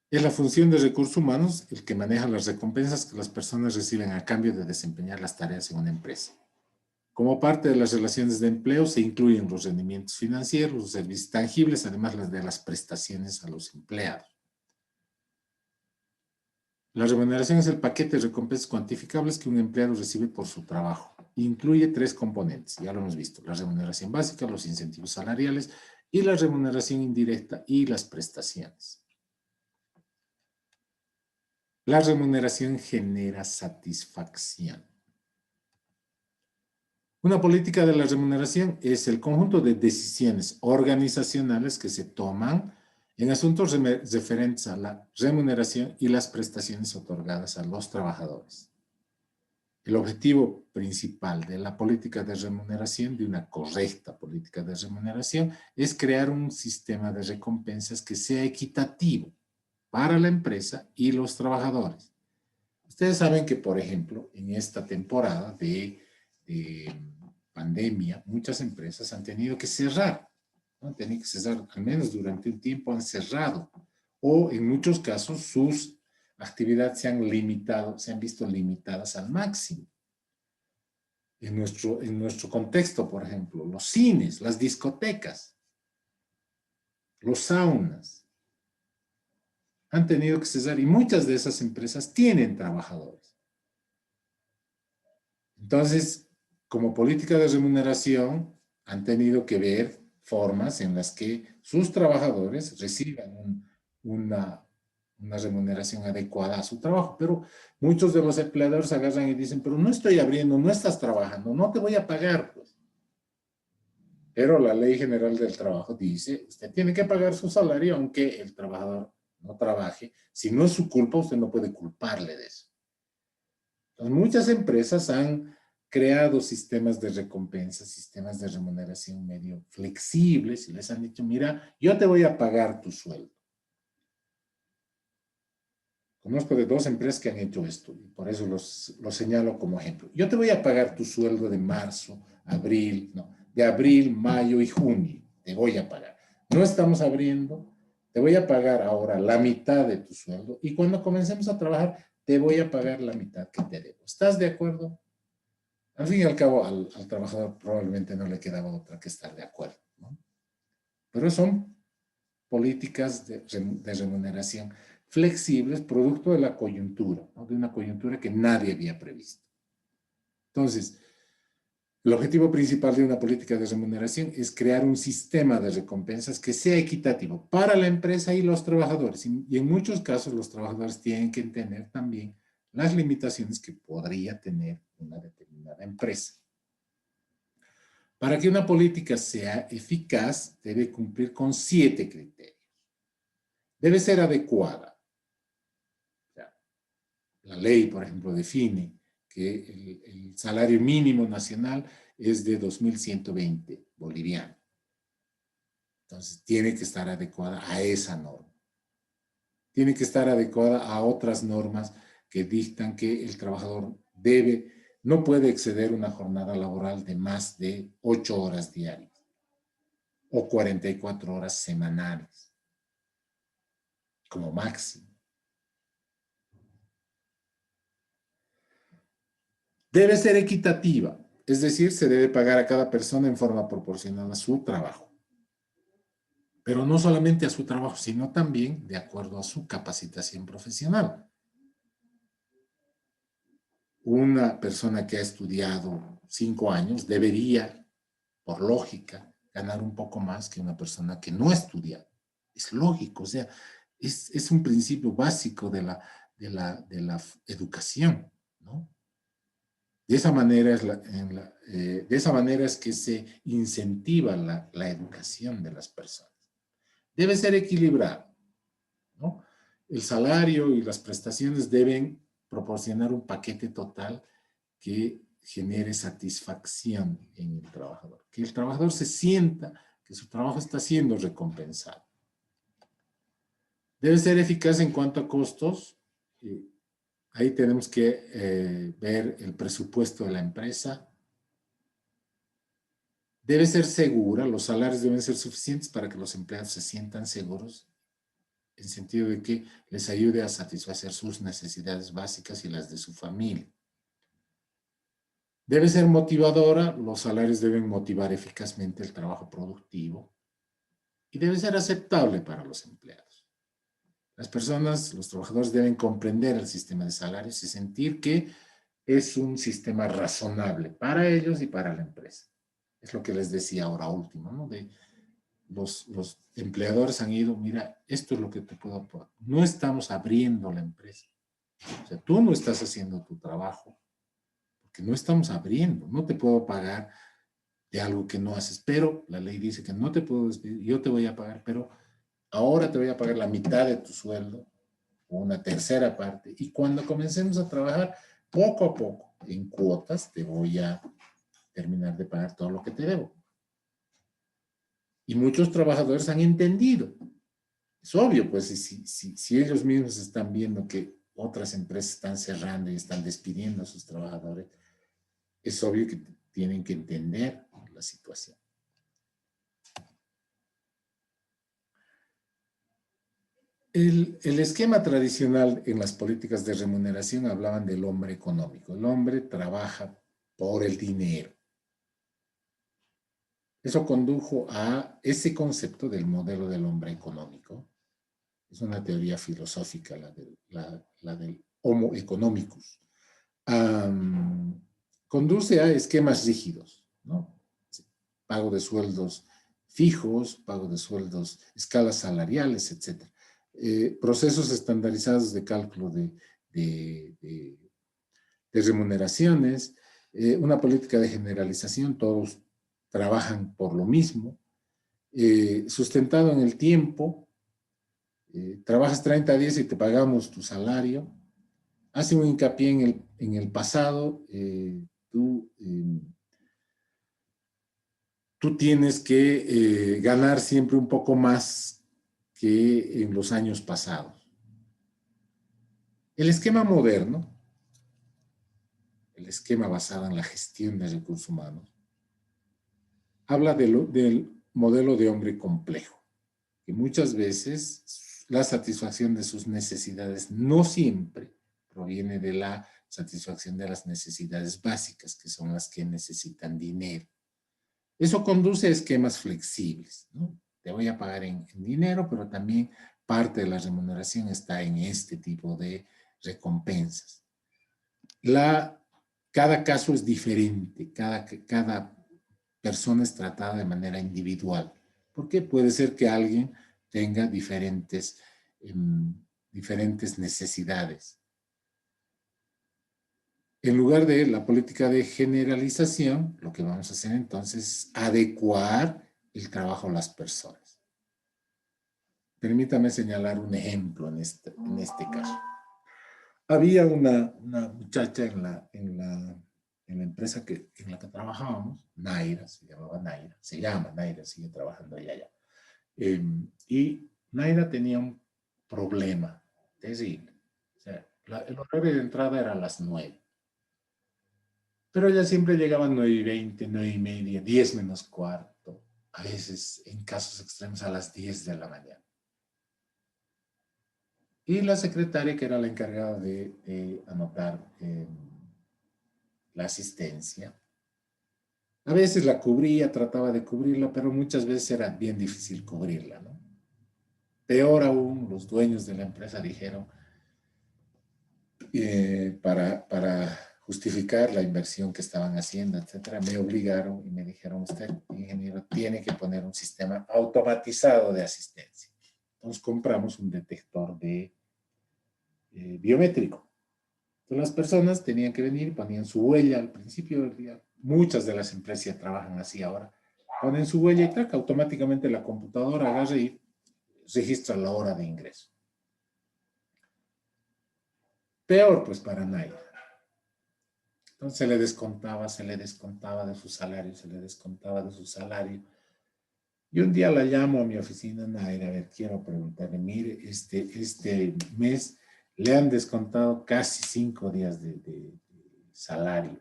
Es la función de recursos humanos el que maneja las recompensas que las personas reciben a cambio de desempeñar las tareas en una empresa. Como parte de las relaciones de empleo se incluyen los rendimientos financieros, los servicios tangibles, además de las prestaciones a los empleados. La remuneración es el paquete de recompensas cuantificables que un empleado recibe por su trabajo. Incluye 3 componentes, ya lo hemos visto: la remuneración básica, los incentivos salariales y la remuneración indirecta y las prestaciones. La remuneración genera satisfacción. Una política de la remuneración es el conjunto de decisiones organizacionales que se toman en asuntos referentes a la remuneración y las prestaciones otorgadas a los trabajadores. El objetivo principal de la política de remuneración, de una correcta política de remuneración, es crear un sistema de recompensas que sea equitativo para la empresa y los trabajadores. Ustedes saben que, por ejemplo, en esta temporada de pandemia, muchas empresas han tenido que cerrar, ¿no? Han tenido que cerrar, al menos durante un tiempo han cerrado, o en muchos casos sus actividades se han visto limitadas al máximo. En nuestro contexto, por ejemplo, los cines, las discotecas, los saunas, han tenido que cerrar y muchas de esas empresas tienen trabajadores. Entonces, como política de remuneración, han tenido que ver formas en las que sus trabajadores reciban una remuneración adecuada a su trabajo. Pero muchos de los empleadores agarran y dicen: pero no estoy abriendo, no estás trabajando, no te voy a pagar, pues. Pero la Ley General del Trabajo dice, usted tiene que pagar su salario aunque el trabajador no trabaje. Si no es su culpa, usted no puede culparle de eso. Entonces, muchas empresas han creado sistemas de recompensa, sistemas de remuneración medio flexibles y les han dicho, mira, yo te voy a pagar tu sueldo. Conozco de 2 empresas que han hecho esto y por eso los señalo como ejemplo. Yo te voy a pagar tu sueldo de marzo, abril, no, de abril, mayo y junio. Te voy a pagar. No estamos abriendo, te voy a pagar ahora la mitad de tu sueldo y cuando comencemos a trabajar te voy a pagar la mitad que te debo. ¿Estás de acuerdo? Al fin y al cabo, al trabajador probablemente no le quedaba otra que estar de acuerdo, ¿no? Pero son políticas de remuneración flexibles, producto de la coyuntura, ¿no? De una coyuntura que nadie había previsto. Entonces, el objetivo principal de una política de remuneración es crear un sistema de recompensas que sea equitativo para la empresa y los trabajadores. Y en muchos casos los trabajadores tienen que entender también las limitaciones que podría tener una determinada empresa. Para que una política sea eficaz, debe cumplir con 7 criterios. Debe ser adecuada. La ley, por ejemplo, define que el salario mínimo nacional es de 2.120 bolivianos. Entonces, tiene que estar adecuada a esa norma. Tiene que estar adecuada a otras normas que dictan que el trabajador no puede exceder una jornada laboral de más de 8 horas diarias o 44 horas semanales, como máximo. Debe ser equitativa, es decir, se debe pagar a cada persona en forma proporcional a su trabajo. Pero no solamente a su trabajo, sino también de acuerdo a su capacitación profesional. Una persona que ha estudiado 5 años debería, por lógica, ganar un poco más que una persona que no ha estudiado. Es lógico, o sea, es un principio básico de la educación, ¿no? De esa manera de esa manera es que se incentiva la educación de las personas. Debe ser equilibrado, ¿no? El salario y las prestaciones deben proporcionar un paquete total que genere satisfacción en el trabajador. Que el trabajador se sienta que su trabajo está siendo recompensado. Debe ser eficaz en cuanto a costos. Ahí tenemos que ver el presupuesto de la empresa. Debe ser segura, los salarios deben ser suficientes para que los empleados se sientan seguros, en sentido de que les ayude a satisfacer sus necesidades básicas y las de su familia. Debe ser motivadora, los salarios deben motivar eficazmente el trabajo productivo y debe ser aceptable para los empleados. Las personas, los trabajadores deben comprender el sistema de salarios y sentir que es un sistema razonable para ellos y para la empresa. Es lo que les decía ahora último, ¿no? Los empleadores han ido, mira, esto es lo que te puedo aportar. No estamos abriendo la empresa. O sea, tú no estás haciendo tu trabajo porque no estamos abriendo. No te puedo pagar de algo que no haces, pero la ley dice que no te puedo despedir, yo te voy a pagar, pero ahora te voy a pagar la mitad de tu sueldo o una tercera parte. Y cuando comencemos a trabajar, poco a poco, en cuotas, te voy a terminar de pagar todo lo que te debo. Y muchos trabajadores han entendido. Es obvio, pues, si ellos mismos están viendo que otras empresas están cerrando y están despidiendo a sus trabajadores, es obvio que tienen que entender la situación. El esquema tradicional en las políticas de remuneración hablaban del hombre económico. El hombre trabaja por el dinero. Eso condujo a ese concepto del modelo del hombre económico. Es una teoría filosófica, la del Homo economicus. Conduce a esquemas rígidos, ¿no? Pago de sueldos fijos, pago de sueldos, escalas salariales, etc. Procesos estandarizados de cálculo de remuneraciones, una política de generalización, todos trabajan por lo mismo, sustentado en el tiempo, trabajas 30 días y te pagamos tu salario. Hace un hincapié en el pasado, tú tienes que ganar siempre un poco más que en los años pasados. El esquema moderno, el esquema basado en la gestión de recursos humanos, habla del modelo de hombre complejo, que muchas veces la satisfacción de sus necesidades no siempre proviene de la satisfacción de las necesidades básicas, que son las que necesitan dinero. Eso conduce a esquemas flexibles, ¿no? Te voy a pagar en dinero, pero también parte de la remuneración está en este tipo de recompensas. Cada caso es diferente, cada persona es tratada de manera individual, porque puede ser que alguien tenga diferentes necesidades. En lugar de la política de generalización, lo que vamos a hacer entonces es adecuar el trabajo a las personas. Permítame señalar un ejemplo en este caso. Había una muchacha en la empresa en la que trabajábamos, Naira, se llama Naira, sigue trabajando allá. Y Naira tenía un problema terrible. O sea, el horario de entrada era a las 9. Pero ella siempre llegaba a 9:20, 9:30, 10 menos cuarto, a veces en casos extremos a las 10 de la mañana. Y la secretaria, que era la encargada de anotar la asistencia, a veces la cubría, trataba de cubrirla, pero muchas veces era bien difícil cubrirla, ¿no? Peor aún, los dueños de la empresa dijeron, para justificar la inversión que estaban haciendo, etcétera, me obligaron y me dijeron, usted, ingeniero, tiene que poner un sistema automatizado de asistencia. Entonces compramos un detector biométrico. Entonces las personas tenían que venir y ponían su huella al principio del día. Muchas de las empresas trabajan así ahora. Ponen su huella y traca, automáticamente la computadora agarra y registra la hora de ingreso. Peor, pues, para nadie. Entonces se le descontaba de su salario. Y un día la llamo a mi oficina, Naira, a ver, quiero preguntarle, mire, este mes le han descontado casi 5 días de salario.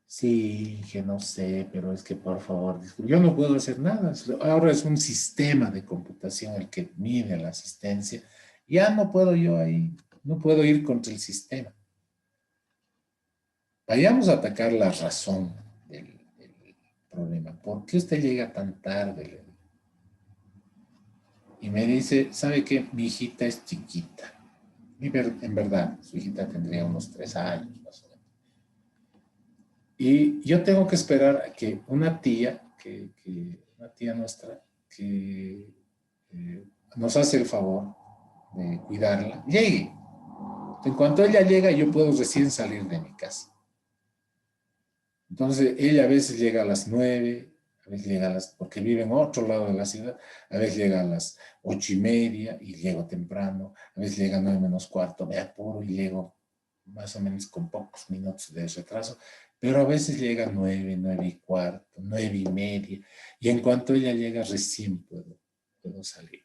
Sí, que no sé, pero es que por favor, yo no puedo hacer nada. Ahora es un sistema de computación el que mide la asistencia. Ya no puedo yo ahí, no puedo ir contra el sistema. Vayamos a atacar la razón del problema. ¿Por qué usted llega tan tarde? Y me dice, ¿sabe qué? Mi hijita es chiquita. En verdad, su hijita tendría unos 3 años más o menos. Y yo tengo que esperar a que una tía nuestra, que nos hace el favor de cuidarla, llegue. En cuanto ella llega, yo puedo recién salir de mi casa. Entonces, ella a veces llega a las 9, a veces llega porque vive en otro lado de la ciudad, a veces llega a las 8:30 y llego temprano, a veces llega a 9 menos cuarto, me apuro y llego más o menos con pocos minutos de retraso, pero a veces llega a 9, 9:15, 9:30, y en cuanto ella llega, recién puedo salir.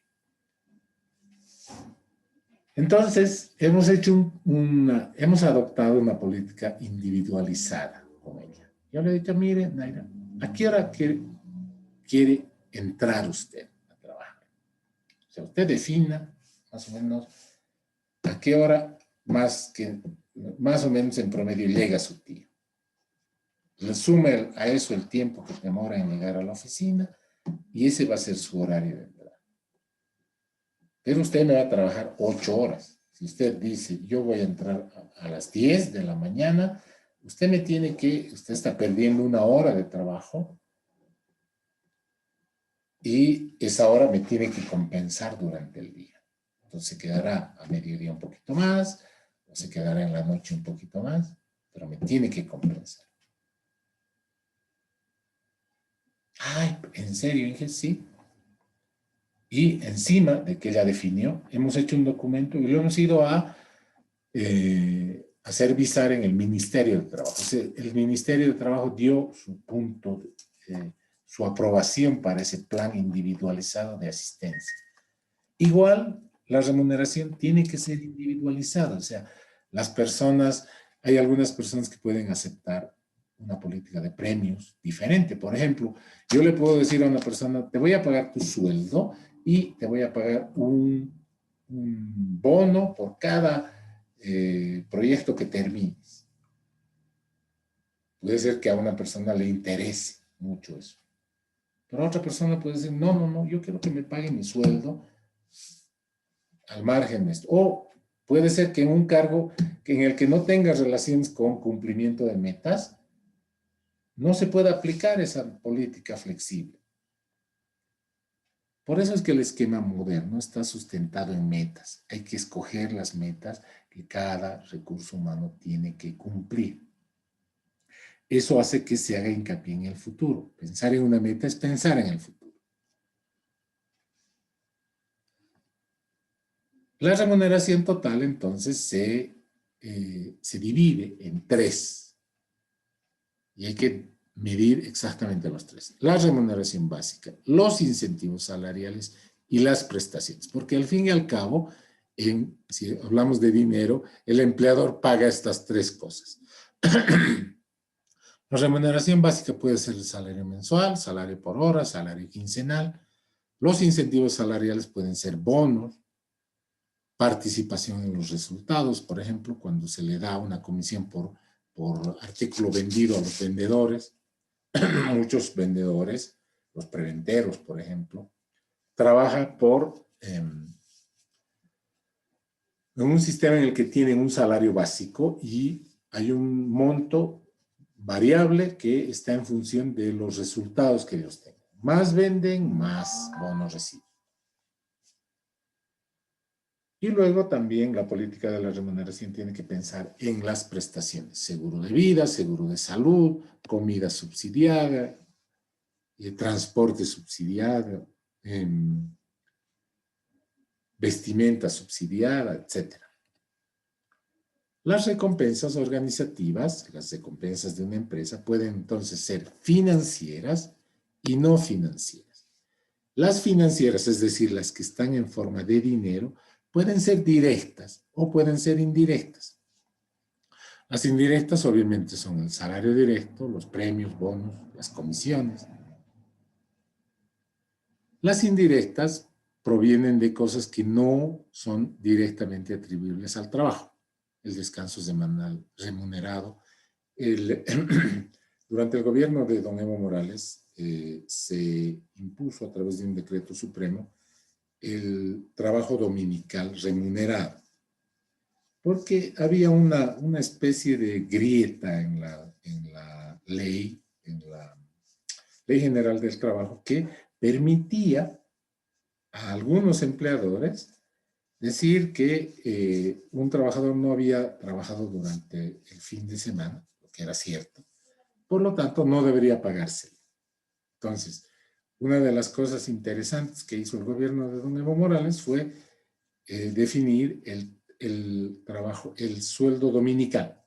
Entonces, hemos adoptado una política individualizada con ella. Yo le he dicho, mire, Naira, ¿a qué hora quiere entrar usted a trabajar? O sea, usted defina más o menos a qué hora más o menos en promedio llega su tío. Resume a eso el tiempo que demora en llegar a la oficina y ese va a ser su horario de entrada. Pero usted no va a trabajar 8 horas. Si usted dice, yo voy a entrar a las 10 de la mañana, usted está perdiendo 1 hora de trabajo y esa hora me tiene que compensar durante el día. Entonces se quedará a mediodía un poquito más, o se quedará en la noche un poquito más, pero me tiene que compensar. Ay, ¿en serio, Inge? Sí. Y encima de que ella definió, hemos hecho un documento y lo hemos ido a hacer visar en el Ministerio de Trabajo. O sea, el Ministerio de Trabajo dio su punto, su aprobación para ese plan individualizado de asistencia. Igual, la remuneración tiene que ser individualizada. O sea, las personas, hay algunas personas que pueden aceptar una política de premios diferente. Por ejemplo, yo le puedo decir a una persona, te voy a pagar tu sueldo y te voy a pagar un bono por cada proyecto que termines. Puede ser que a una persona le interese mucho eso. Pero a otra persona puede decir, no, no, no, yo quiero que me paguen mi sueldo al margen de esto. O puede ser que en un cargo en el que no tengas relaciones con cumplimiento de metas, no se pueda aplicar esa política flexible. Por eso es que el esquema moderno está sustentado en metas. Hay que escoger las metas que cada recurso humano tiene que cumplir. Eso hace que se haga hincapié en el futuro. Pensar en una meta es pensar en el futuro. La remuneración total, entonces, se divide en tres. Y hay que medir exactamente los tres. La remuneración básica, los incentivos salariales y las prestaciones. Porque al fin y al cabo, si hablamos de dinero, el empleador paga estas tres cosas. La remuneración básica puede ser el salario mensual, salario por hora, salario quincenal. Los incentivos salariales pueden ser bonos, participación en los resultados, por ejemplo, cuando se le da una comisión por artículo vendido a los vendedores. Muchos vendedores, los preventeros, por ejemplo, trabajan en un sistema en el que tienen un salario básico y hay un monto variable que está en función de los resultados que ellos tengan. Más venden, más bonos reciben. Y luego también la política de la remuneración tiene que pensar en las prestaciones. Seguro de vida, seguro de salud, comida subsidiada, transporte subsidiado, vestimenta subsidiada, etc. Las recompensas organizativas, las recompensas de una empresa, pueden entonces ser financieras y no financieras. Las financieras, es decir, las que están en forma de dinero, pueden ser directas o pueden ser indirectas. Las indirectas obviamente son el salario directo, los premios, bonos, las comisiones. Las indirectas provienen de cosas que no son directamente atribuibles al trabajo. El descanso semanal remunerado. Durante el gobierno de don Evo Morales se impuso a través de un decreto supremo el trabajo dominical remunerado, porque había una especie de grieta en la ley general del trabajo que permitía a algunos empleadores decir que un trabajador no había trabajado durante el fin de semana, lo que era cierto, por lo tanto no debería pagárselo. Entonces, una de las cosas interesantes que hizo el gobierno de don Evo Morales fue definir el trabajo, el sueldo dominical.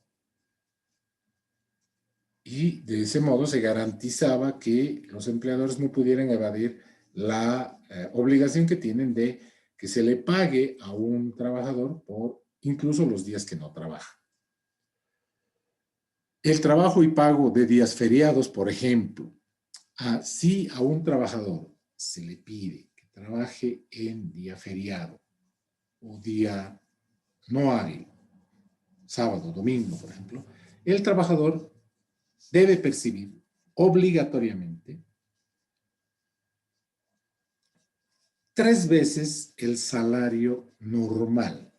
Y de ese modo se garantizaba que los empleadores no pudieran evadir la obligación que tienen de que se le pague a un trabajador por incluso los días que no trabaja. El trabajo y pago de días feriados, por ejemplo, si a un trabajador se le pide que trabaje en día feriado o día no hábil, sábado, domingo, por ejemplo, el trabajador debe percibir obligatoriamente 3 veces el salario normal.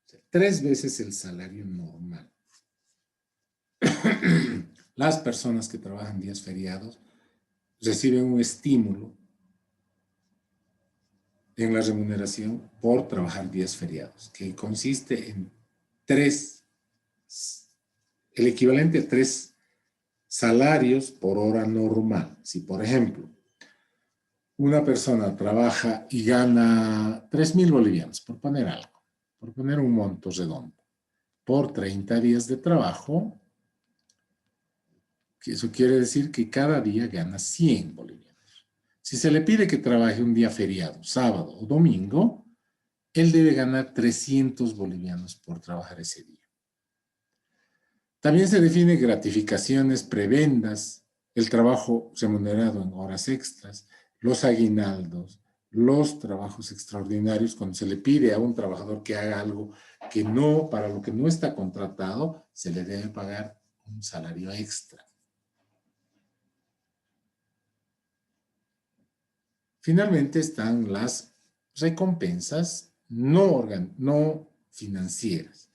O sea, 3 veces el salario normal. Las personas que trabajan días feriados reciben un estímulo en la remuneración por trabajar días feriados, que consiste en el equivalente a 3 salarios por hora normal. Si, por ejemplo, una persona trabaja y gana 3.000 bolivianos, por poner algo, por poner un monto redondo, por 30 días de trabajo, que eso quiere decir que cada día gana 100 bolivianos. Si se le pide que trabaje un día feriado, sábado o domingo, él debe ganar 300 bolivianos por trabajar ese día. También se define gratificaciones, prebendas, el trabajo remunerado en horas extras, los aguinaldos, los trabajos extraordinarios, cuando se le pide a un trabajador que haga algo que no, para lo que no está contratado, se le debe pagar un salario extra. Finalmente están las recompensas no financieras,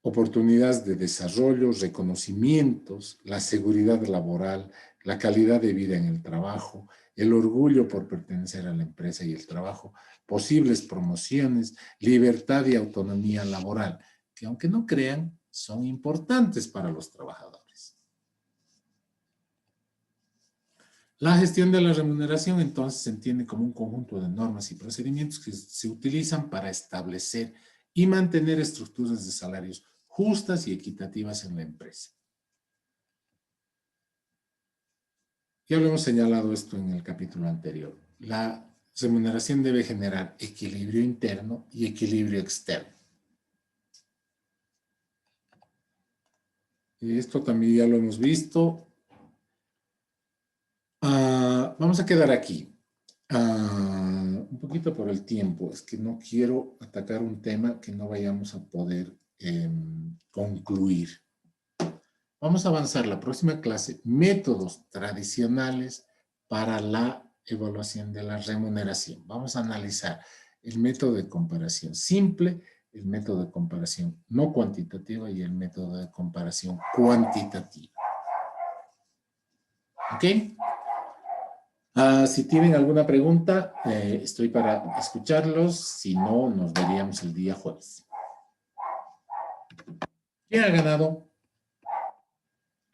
oportunidades de desarrollo, reconocimientos, la seguridad laboral, la calidad de vida en el trabajo, el orgullo por pertenecer a la empresa y el trabajo, posibles promociones, libertad y autonomía laboral, que aunque no crean, son importantes para los trabajadores. La gestión de la remuneración entonces se entiende como un conjunto de normas y procedimientos que se utilizan para establecer y mantener estructuras de salarios justas y equitativas en la empresa. Ya lo hemos señalado esto en el capítulo anterior. La remuneración debe generar equilibrio interno y equilibrio externo. Esto también ya lo hemos visto. Vamos a quedar aquí. Un poquito por el tiempo. Es que no quiero atacar un tema que no vayamos a poder concluir. Vamos a avanzar la próxima clase, métodos tradicionales para la evaluación de la remuneración. Vamos a analizar el método de comparación simple, el método de comparación no cuantitativa y el método de comparación cuantitativa. ¿Ok? Si tienen alguna pregunta, estoy para escucharlos. Si no, nos veríamos el día jueves. ¿Quién ha ganado?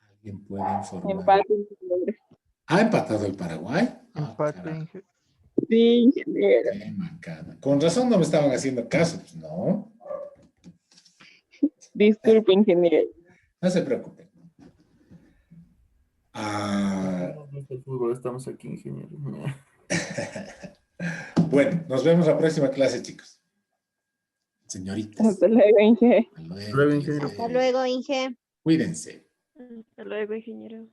¿Alguien puede informar? Empate. ¿Ha empatado el Paraguay? Empate. Sí, ingeniero. Qué macana. Con razón no me estaban haciendo caso, pues no. Disculpe, ingeniero. No se preocupen. El fútbol, estamos aquí, ingeniero. Bueno, nos vemos la próxima clase, chicos. Señoritas. Hasta luego, ingeniero. Hasta luego, Hasta luego, ingeniero. Hasta luego, Inge. Cuídense. Hasta luego, ingeniero.